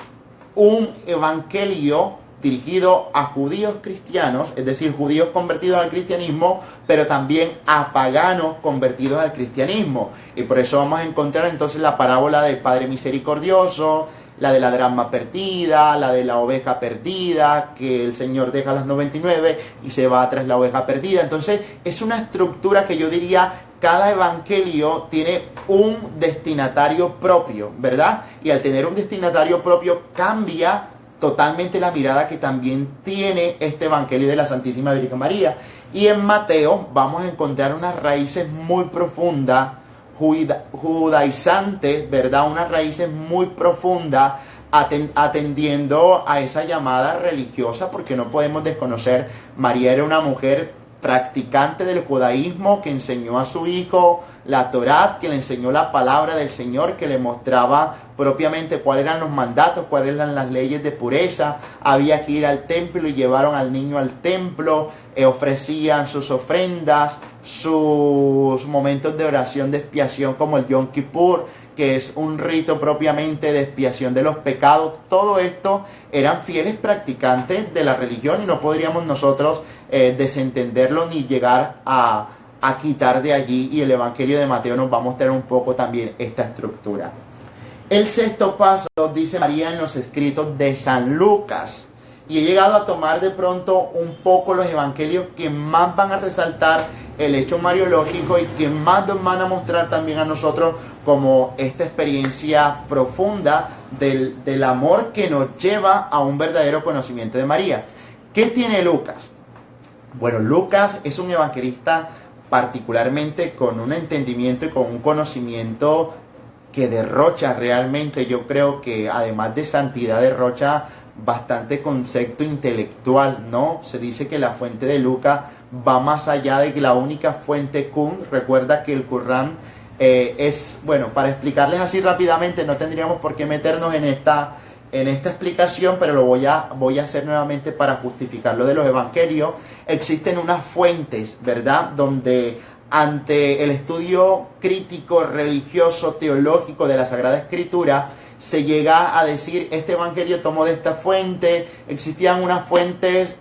un evangelio dirigido a judíos cristianos, es decir, judíos convertidos al cristianismo, pero también a paganos convertidos al cristianismo. Y por eso vamos a encontrar entonces la parábola del Padre Misericordioso, la de la dracma perdida, la de la oveja perdida, que el Señor deja las 99 y se va tras la oveja perdida. Entonces es una estructura que yo diría, cada evangelio tiene un destinatario propio, ¿verdad? Y al tener un destinatario propio cambia totalmente la mirada que también tiene este evangelio de la Santísima Virgen María. Y en Mateo vamos a encontrar unas raíces muy profundas, judaizantes, ¿verdad? Unas raíces muy profundas atendiendo a esa llamada religiosa, porque no podemos desconocer, María era una mujer practicante del judaísmo que enseñó a su hijo la Torá, que le enseñó la palabra del Señor, que le mostraba propiamente cuáles eran los mandatos, cuáles eran las leyes de pureza. Había que ir al templo y llevaron al niño al templo, ofrecían sus ofrendas, sus momentos de oración de expiación como el Yom Kippur, que es un rito propiamente de expiación de los pecados. Todo esto eran fieles practicantes de la religión y no podríamos nosotros desentenderlo ni llegar a quitar de allí, y el Evangelio de Mateo nos va a mostrar un poco también esta estructura. El sexto paso, dice María en los escritos de San Lucas, y he llegado a tomar de pronto un poco los evangelios que más van a resaltar el hecho mariológico y que más nos van a mostrar también a nosotros como esta experiencia profunda del amor que nos lleva a un verdadero conocimiento de María. ¿Qué tiene Lucas? Bueno, Lucas es un evangelista particularmente con un entendimiento y con un conocimiento que derrocha realmente, yo creo que además de santidad, derrocha bastante concepto intelectual, ¿no? Se dice que la fuente de Lucas va más allá de que la única fuente Qumran. Recuerda que el Qumran es, bueno, para explicarles así rápidamente, no tendríamos por qué meternos en esta explicación, pero lo voy a hacer nuevamente para justificar lo de los evangelios. Existen unas fuentes, ¿verdad?, donde ante el estudio crítico, religioso, teológico de la Sagrada Escritura, se llega a decir, este evangelio tomó de esta fuente. Existían unas fuentes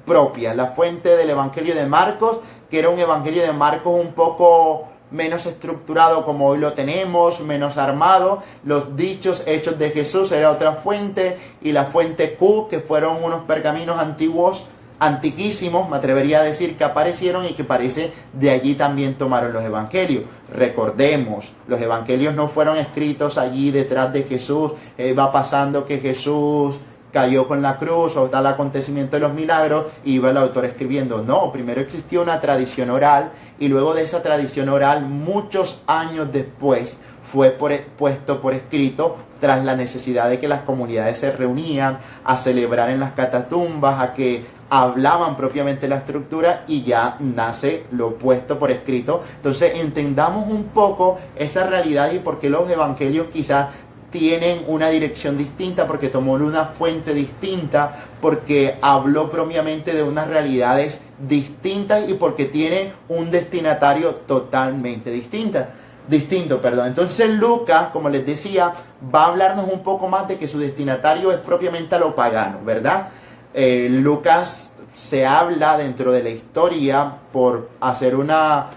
propias, la fuente del evangelio de Marcos, que era un evangelio de Marcos un poco menos estructurado como hoy lo tenemos, menos armado. Los dichos, hechos de Jesús era otra fuente, y la fuente Q, que fueron unos pergaminos antiguos, antiquísimos, me atrevería a decir, que aparecieron y que parece de allí también tomaron los evangelios. Recordemos, los evangelios no fueron escritos allí detrás de Jesús, va pasando que Jesús cayó con la cruz o tal acontecimiento de los milagros y iba el autor escribiendo. No, primero existió una tradición oral, y luego de esa tradición oral, muchos años después, fue puesto por escrito, tras la necesidad de que las comunidades se reunían a celebrar en las catatumbas, a que hablaban propiamente la estructura, y ya nace lo puesto por escrito. Entonces entendamos un poco esa realidad y por qué los evangelios quizás tienen una dirección distinta, porque tomó una fuente distinta, porque habló propiamente de unas realidades distintas y porque tiene un destinatario totalmente distinto. Entonces Lucas, como les decía, va a hablarnos un poco más de que su destinatario es propiamente a lo pagano, ¿verdad? Lucas se habla dentro de la historia, por hacer una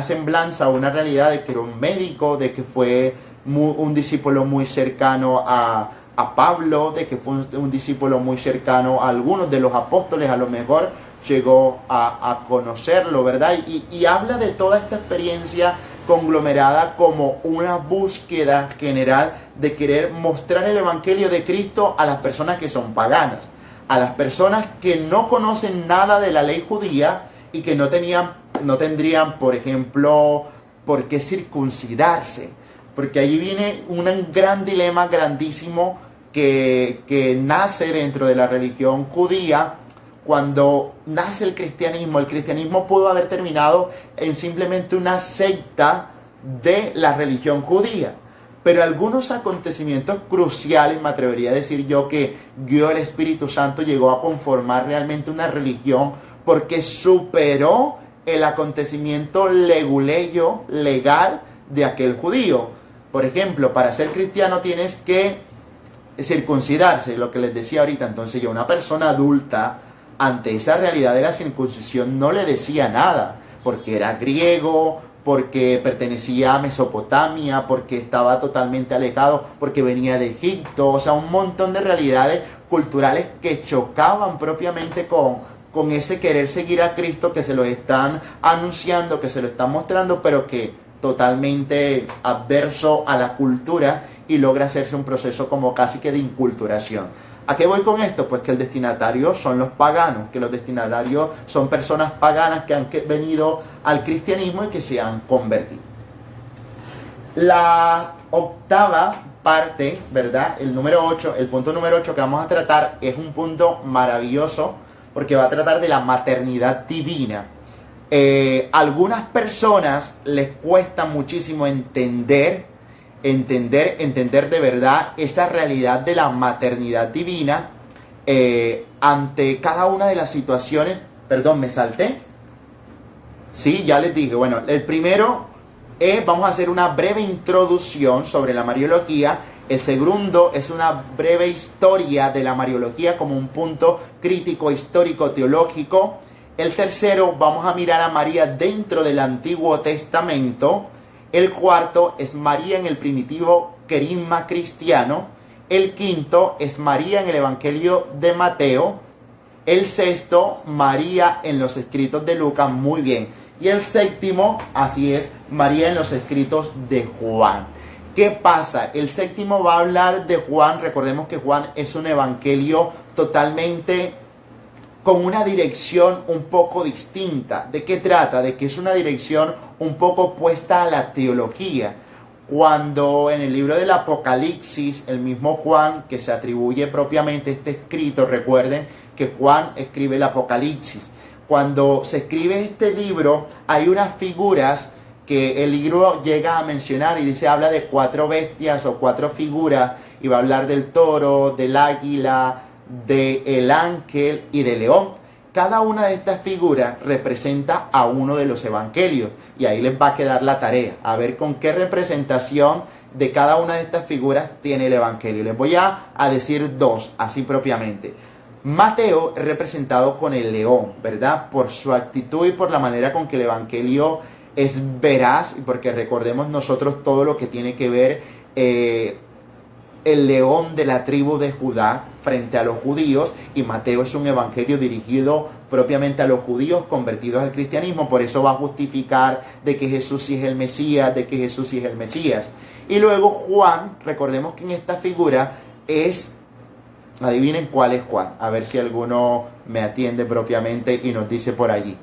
semblanza, una realidad, de que era un médico, de que fue un discípulo muy cercano a Pablo, de que fue un discípulo muy cercano a algunos de los apóstoles, a lo mejor llegó a conocerlo, ¿verdad? Y habla de toda esta experiencia conglomerada como una búsqueda general de querer mostrar el evangelio de Cristo a las personas que son paganas. a las personas que no conocen nada de la ley judía y que no tendrían, por ejemplo, por qué circuncidarse. Porque allí viene un gran dilema grandísimo que nace dentro de la religión judía. Cuando nace el cristianismo pudo haber terminado en simplemente una secta de la religión judía. Pero algunos acontecimientos cruciales, me atrevería a decir yo, que guió el Espíritu Santo, llegó a conformar realmente una religión porque superó el acontecimiento legal de aquel judío. Por ejemplo, para ser cristiano tienes que circuncidarse, lo que les decía ahorita. Entonces ya una persona adulta, ante esa realidad de la circuncisión, no le decía nada, porque era griego, porque pertenecía a Mesopotamia, porque estaba totalmente alejado, porque venía de Egipto. O sea, un montón de realidades culturales que chocaban propiamente con ese querer seguir a Cristo, que se lo están anunciando, que se lo están mostrando, pero que totalmente adverso a la cultura, y logra hacerse un proceso como casi que de inculturación. ¿A qué voy con esto? Pues que el destinatario son los paganos, que los destinatarios son personas paganas que han venido al cristianismo y que se han convertido. La octava parte, ¿verdad? El punto número 8 que vamos a tratar es un punto maravilloso porque va a tratar de la maternidad divina. Algunas personas les cuesta muchísimo entender de verdad esa realidad de la maternidad divina ante cada una de las situaciones. Perdón, me salté. Sí, ya les dije. Bueno, el primero es, vamos a hacer una breve introducción sobre la Mariología. El segundo es una breve historia de la Mariología como un punto crítico, histórico, teológico. El tercero, vamos a mirar a María dentro del Antiguo Testamento. El cuarto es María en el primitivo querigma cristiano. El quinto es María en el Evangelio de Mateo. El sexto, María en los escritos de Lucas. Muy bien. Y el séptimo, así es, María en los escritos de Juan. ¿Qué pasa? El séptimo va a hablar de Juan. Recordemos que Juan es un evangelio totalmente con una dirección un poco distinta. ¿De qué trata? De que es una dirección un poco opuesta a la teología. Cuando en el libro del Apocalipsis, el mismo Juan, que se atribuye propiamente este escrito, recuerden que Juan escribe el Apocalipsis. Cuando se escribe este libro, hay unas figuras que el libro llega a mencionar y dice, habla de 4 bestias o 4 figuras, y va a hablar del toro, del águila, del ángel y del león. Cada una de estas figuras representa a uno de los evangelios, y ahí les va a quedar la tarea, a ver con qué representación de cada una de estas figuras tiene el evangelio. Les voy a decir 2, así propiamente. Mateo es representado con el león, ¿verdad? Por su actitud y por la manera con que el evangelio es veraz, y porque recordemos nosotros todo lo que tiene que ver el león de la tribu de Judá frente a los judíos, y Mateo es un evangelio dirigido propiamente a los judíos convertidos al cristianismo. Por eso va a justificar de que Jesús sí es el Mesías, Y luego Juan, recordemos que en esta figura es, adivinen cuál es Juan, a ver si alguno me atiende propiamente y nos dice por allí.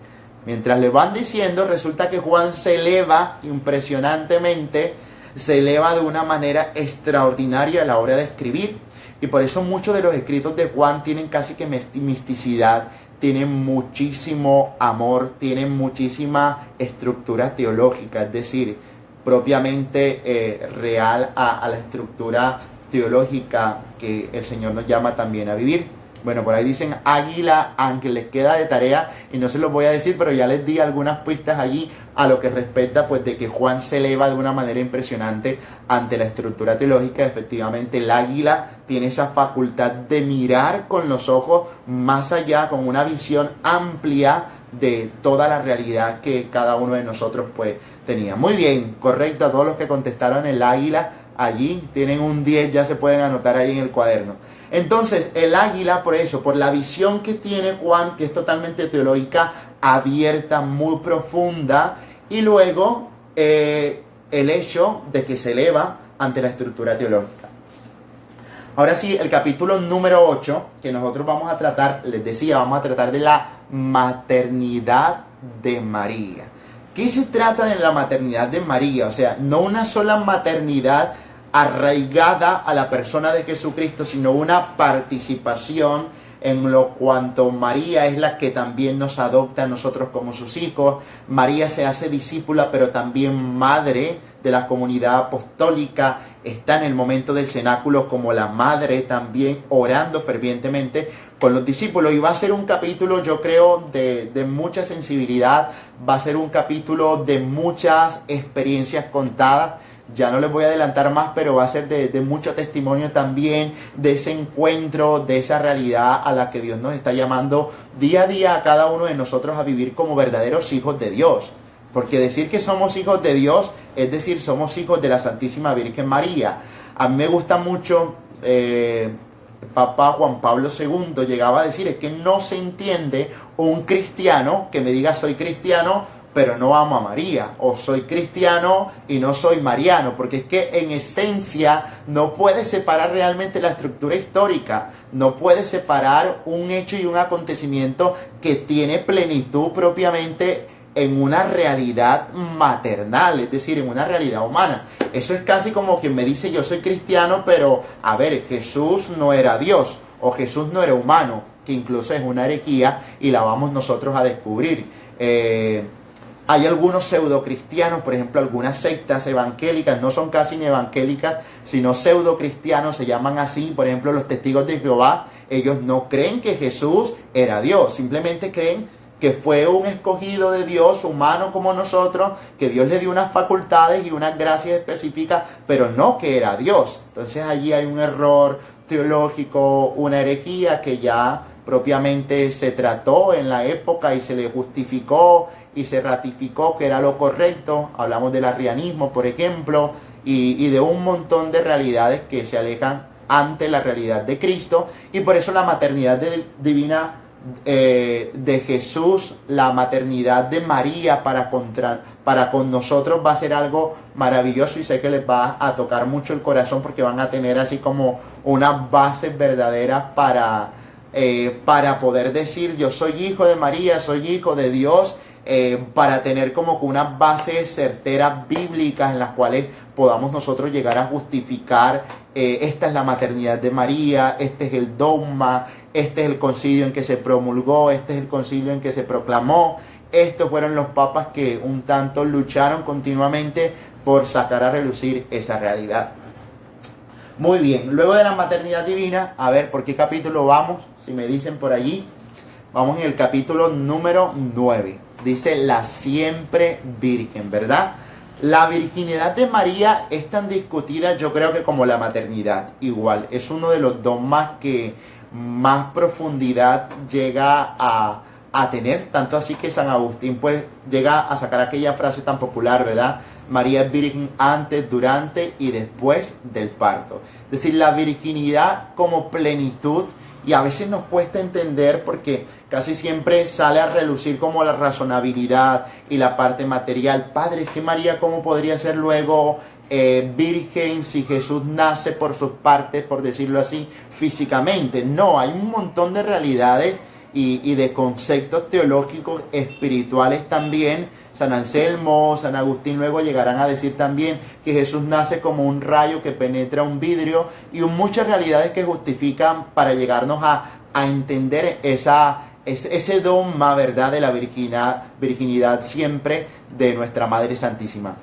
Mientras le van diciendo, resulta que Juan se eleva impresionantemente, se eleva de una manera extraordinaria a la hora de escribir. Y por eso muchos de los escritos de Juan tienen casi que misticidad, tienen muchísimo amor, tienen muchísima estructura teológica, es decir, propiamente real a la estructura teológica que el Señor nos llama también a vivir. Bueno, por ahí dicen águila, ángel, les queda de tarea y no se los voy a decir, pero ya les di algunas pistas allí a lo que respecta pues de que Juan se eleva de una manera impresionante ante la estructura teológica. Efectivamente, el águila tiene esa facultad de mirar con los ojos más allá, con una visión amplia de toda la realidad que cada uno de nosotros pues tenía. Muy bien, correcto, a todos los que contestaron el águila, allí tienen un 10, ya se pueden anotar ahí en el cuaderno. Entonces, el águila, por eso, por la visión que tiene Juan, que es totalmente teológica, abierta, muy profunda, y luego el hecho de que se eleva ante la estructura teológica. Ahora sí, el capítulo número 8 que nosotros vamos a tratar, les decía, vamos a tratar de la maternidad de María. ¿Qué se trata de la maternidad de María? O sea, no una sola maternidad arraigada a la persona de Jesucristo, sino una participación en lo cuanto María es la que también nos adopta a nosotros como sus hijos. María se hace discípula, pero también madre de la comunidad apostólica. Está en el momento del cenáculo como la madre también, orando fervientemente con los discípulos. Y va a ser un capítulo, yo creo, de mucha sensibilidad. Va a ser un capítulo de muchas experiencias contadas. Ya no les voy a adelantar más, pero va a ser de mucho testimonio también, de ese encuentro, de esa realidad a la que Dios nos está llamando día a día a cada uno de nosotros a vivir como verdaderos hijos de Dios. Porque decir que somos hijos de Dios es decir, somos hijos de la Santísima Virgen María. A mí me gusta mucho, Papa Juan Pablo II llegaba a decir, es que no se entiende un cristiano que me diga soy cristiano, pero no amo a María, o soy cristiano y no soy mariano, porque es que en esencia no puede separar realmente la estructura histórica, no puede separar un hecho y un acontecimiento que tiene plenitud propiamente en una realidad maternal, es decir, en una realidad humana. Eso es casi como quien me dice yo soy cristiano, pero a ver, Jesús no era Dios, o Jesús no era humano, que incluso es una herejía y la vamos nosotros a descubrir. Hay algunos pseudocristianos, por ejemplo, algunas sectas evangélicas, no son casi ni evangélicas, sino pseudocristianos, se llaman así. Por ejemplo, los testigos de Jehová, ellos no creen que Jesús era Dios, simplemente creen que fue un escogido de Dios, humano como nosotros, que Dios le dio unas facultades y unas gracias específicas, pero no que era Dios. Entonces allí hay un error teológico, una herejía que ya propiamente se trató en la época y se le justificó y se ratificó que era lo correcto. Hablamos del arrianismo, por ejemplo, y de un montón de realidades que se alejan ante la realidad de Cristo, y por eso la maternidad divina de Jesús, la maternidad de María para con nosotros va a ser algo maravilloso, y sé que les va a tocar mucho el corazón porque van a tener así como unas bases verdaderas para poder decir yo soy hijo de María, soy hijo de Dios, para tener como que unas bases certeras bíblicas en las cuales podamos nosotros llegar a justificar esta es la maternidad de María, este es el dogma, este es el concilio en que se promulgó, este es el concilio en que se proclamó. Estos fueron los papas que un tanto lucharon continuamente por sacar a relucir esa realidad. Muy bien, luego de la maternidad divina, a ver, ¿por qué capítulo vamos? Si me dicen por allí, vamos en el capítulo número 9. Dice la siempre virgen, ¿verdad? La virginidad de María es tan discutida, yo creo que como la maternidad. Igual, es uno de los dogmas que más profundidad llega a tener, tanto así que San Agustín pues llega a sacar aquella frase tan popular, ¿verdad? María es virgen antes, durante y después del parto. Es decir, la virginidad como plenitud, y a veces nos cuesta entender porque casi siempre sale a relucir como la razonabilidad y la parte material. Padre, es que María, ¿cómo podría ser luego virgen si Jesús nace por sus partes, por decirlo así, físicamente? No, hay un montón de realidades y de conceptos teológicos, espirituales también. San Anselmo, San Agustín luego llegarán a decir también que Jesús nace como un rayo que penetra un vidrio, y muchas realidades que justifican para llegarnos a entender ese dogma, ¿verdad?, de la virginidad siempre de nuestra Madre Santísima.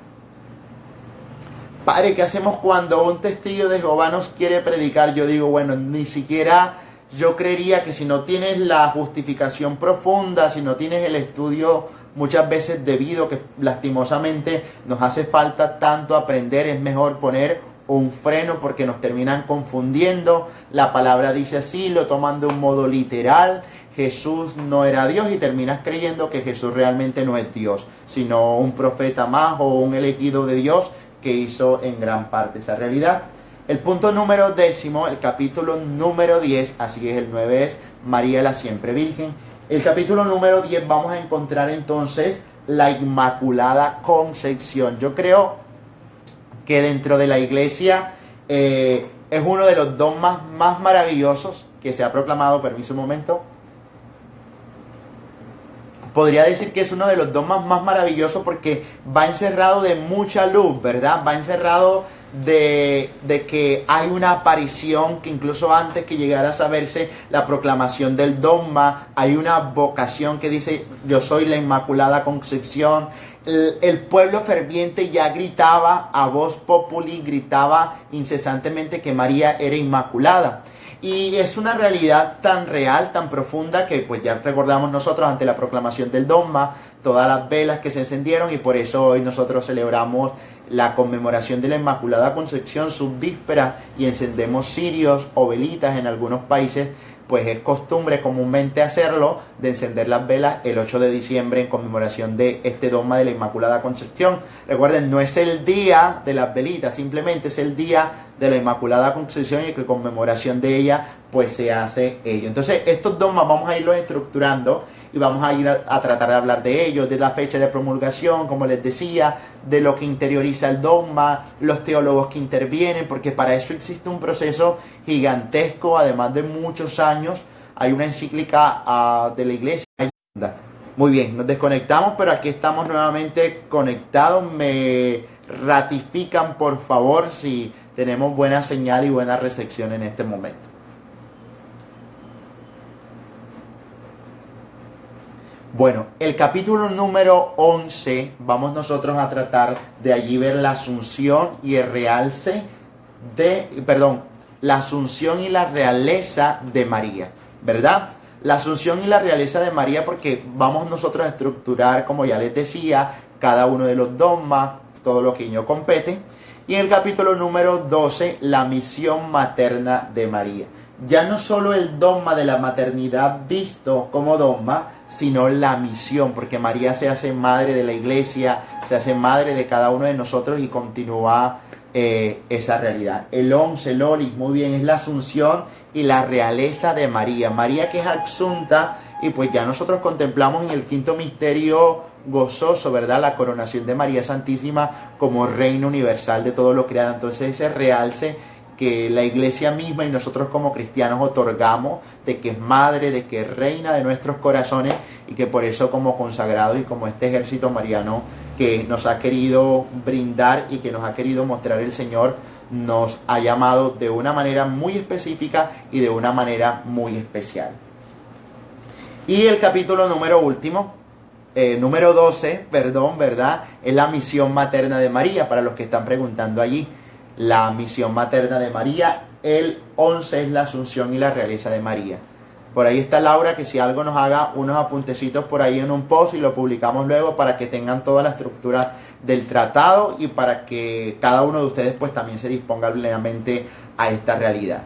Padre, ¿qué hacemos cuando un testigo de Jehová nos quiere predicar? Yo digo, bueno, ni siquiera yo creería que si no tienes la justificación profunda, si no tienes el estudio muchas veces debido que lastimosamente nos hace falta tanto aprender, es mejor poner un freno porque nos terminan confundiendo. La palabra dice así, lo toman de un modo literal. Jesús no era Dios y terminas creyendo que Jesús realmente no es Dios, sino un profeta más o un elegido de Dios que hizo en gran parte esa realidad. El punto número 10, el capítulo número 10, así es, el 9 es María la siempre virgen. El capítulo número 10 vamos a encontrar entonces la Inmaculada Concepción. Yo creo que dentro de la iglesia es uno de los dogmas más maravillosos que se ha proclamado. Permiso un momento. Podría decir que es uno de los dogmas más maravillosos porque va encerrado de mucha luz, ¿verdad? Va encerrado de que hay una aparición que incluso antes que llegara a saberse la proclamación del dogma, hay una vocación que dice: yo soy la Inmaculada Concepción. El pueblo ferviente ya gritaba a voz populi, gritaba incesantemente que María era inmaculada. Y es una realidad tan real, tan profunda, que pues ya recordamos nosotros ante la proclamación del dogma, todas las velas que se encendieron, y por eso hoy nosotros celebramos la conmemoración de la Inmaculada Concepción, sus vísperas, y encendemos cirios o velitas. En algunos países pues es costumbre comúnmente hacerlo, de encender las velas el 8 de diciembre en conmemoración de este dogma de la Inmaculada Concepción. Recuerden, no es el día de las velitas, simplemente es el día de la Inmaculada Concepción, y que conmemoración de ella pues se hace ello. Entonces estos dogmas vamos a irlos estructurando y vamos a ir a tratar de hablar de ellos, de la fecha de promulgación, como les decía, de lo que interioriza el dogma, los teólogos que intervienen, porque para eso existe un proceso gigantesco, además de muchos años. Hay una encíclica de la Iglesia. Muy bien, nos desconectamos, pero aquí estamos nuevamente conectados. Me ratifican, por favor, si tenemos buena señal y buena recepción en este momento. Bueno, el capítulo número 11, vamos nosotros a tratar de allí ver la asunción y el realce la asunción y la realeza de María, ¿verdad? La asunción y la realeza de María, porque vamos nosotros a estructurar, como ya les decía, cada uno de los dogmas, todo lo que ello compete. Y en el capítulo número 12, la misión materna de María. Ya no solo el dogma de la maternidad visto como dogma, sino la misión, porque María se hace madre de la Iglesia, se hace madre de cada uno de nosotros, y continúa esa realidad. El 11, Loli, muy bien, es la asunción y la realeza de María. María que es asunta, y pues ya nosotros contemplamos en el quinto misterio gozoso, ¿verdad?, la coronación de María Santísima como reina universal de todo lo creado. Entonces ese realce que la Iglesia misma y nosotros como cristianos otorgamos, de que es madre, de que es reina de nuestros corazones, y que por eso como consagrados y como este ejército mariano que nos ha querido brindar y que nos ha querido mostrar el Señor, nos ha llamado de una manera muy específica y de una manera muy especial. Y el capítulo número 12, ¿verdad?, es la misión materna de María, para los que están preguntando allí. La misión materna de María. El 11 es la asunción y la realeza de María. Por ahí está Laura, que si algo nos haga unos apuntecitos por ahí en un post y lo publicamos luego, para que tengan toda la estructura del tratado y para que cada uno de ustedes pues también se disponga plenamente a esta realidad.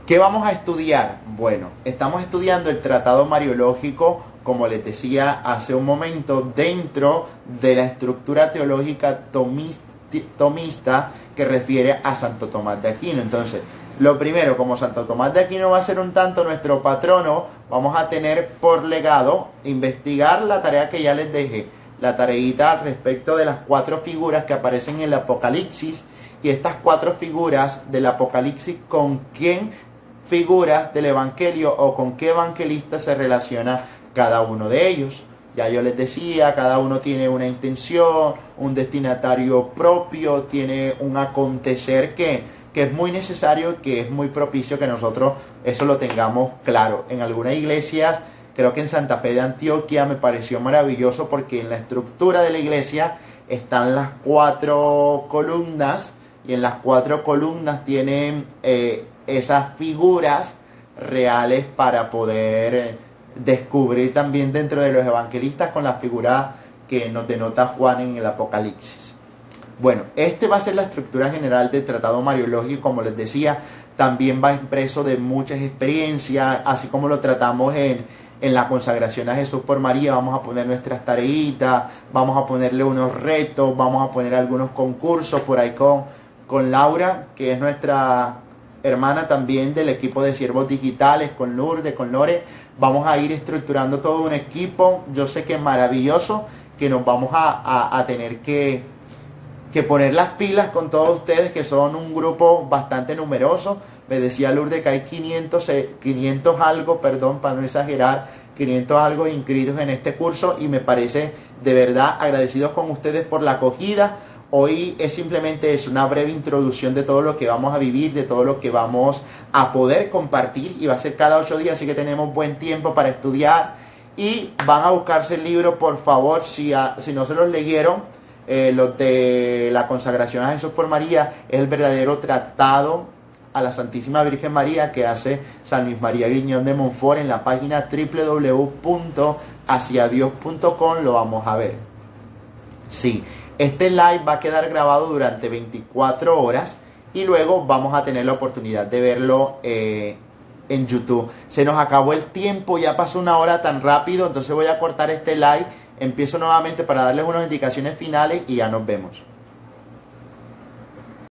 ¿Qué vamos a estudiar? Bueno, estamos estudiando el tratado mariológico, como les decía hace un momento, dentro de la estructura teológica tomista que refiere a Santo Tomás de Aquino. Entonces, lo primero, como Santo Tomás de Aquino va a ser un tanto nuestro patrono, vamos a tener por legado investigar la tarea que ya les dejé, la tareita respecto de las 4 figuras que aparecen en el Apocalipsis, y estas 4 figuras del Apocalipsis, con quién figuras del Evangelio o con qué evangelista se relaciona cada uno de ellos. Ya yo les decía, cada uno tiene una intención, un destinatario propio, tiene un acontecer que es muy necesario, que es muy propicio que nosotros eso lo tengamos claro. En algunas iglesias, creo que en Santa Fe de Antioquia, me pareció maravilloso, porque en la estructura de la iglesia están las 4 columnas, y en las 4 columnas tienen esas figuras reales para poder descubrir también dentro de los evangelistas con la figura que nos denota Juan en el Apocalipsis. Bueno, este va a ser la estructura general del tratado mariológico. Como les decía, también va impreso de muchas experiencias, así como lo tratamos en la consagración a Jesús por María. Vamos a poner nuestras tareitas, vamos a ponerle unos retos, vamos a poner algunos concursos por ahí con Laura, que es nuestra hermana también del equipo de siervos digitales, con Lourdes, con Lore. Vamos a ir estructurando todo un equipo, yo sé que es maravilloso, que nos vamos a tener que que poner las pilas con todos ustedes, que son un grupo bastante numeroso. Me decía Lourdes que hay 500 algo, perdón, para no exagerar, 500 algo inscritos en este curso, y me parece de verdad agradecidos con ustedes por la acogida. Hoy es simplemente eso, una breve introducción de todo lo que vamos a vivir, de todo lo que vamos a poder compartir, y va a ser cada 8 días, así que tenemos buen tiempo para estudiar. Y van a buscarse el libro, por favor, si no se los leyeron, los de la consagración a Jesús por María, es el verdadero tratado a la Santísima Virgen María que hace San Luis María Griñón de Montfort en la página www.haciadios.com. Lo vamos a ver. Sí, este live va a quedar grabado durante 24 horas y luego vamos a tener la oportunidad de verlo en YouTube. Se nos acabó el tiempo, ya pasó una hora tan rápido, entonces voy a cortar este live. Empiezo nuevamente para darles unas indicaciones finales y ya nos vemos.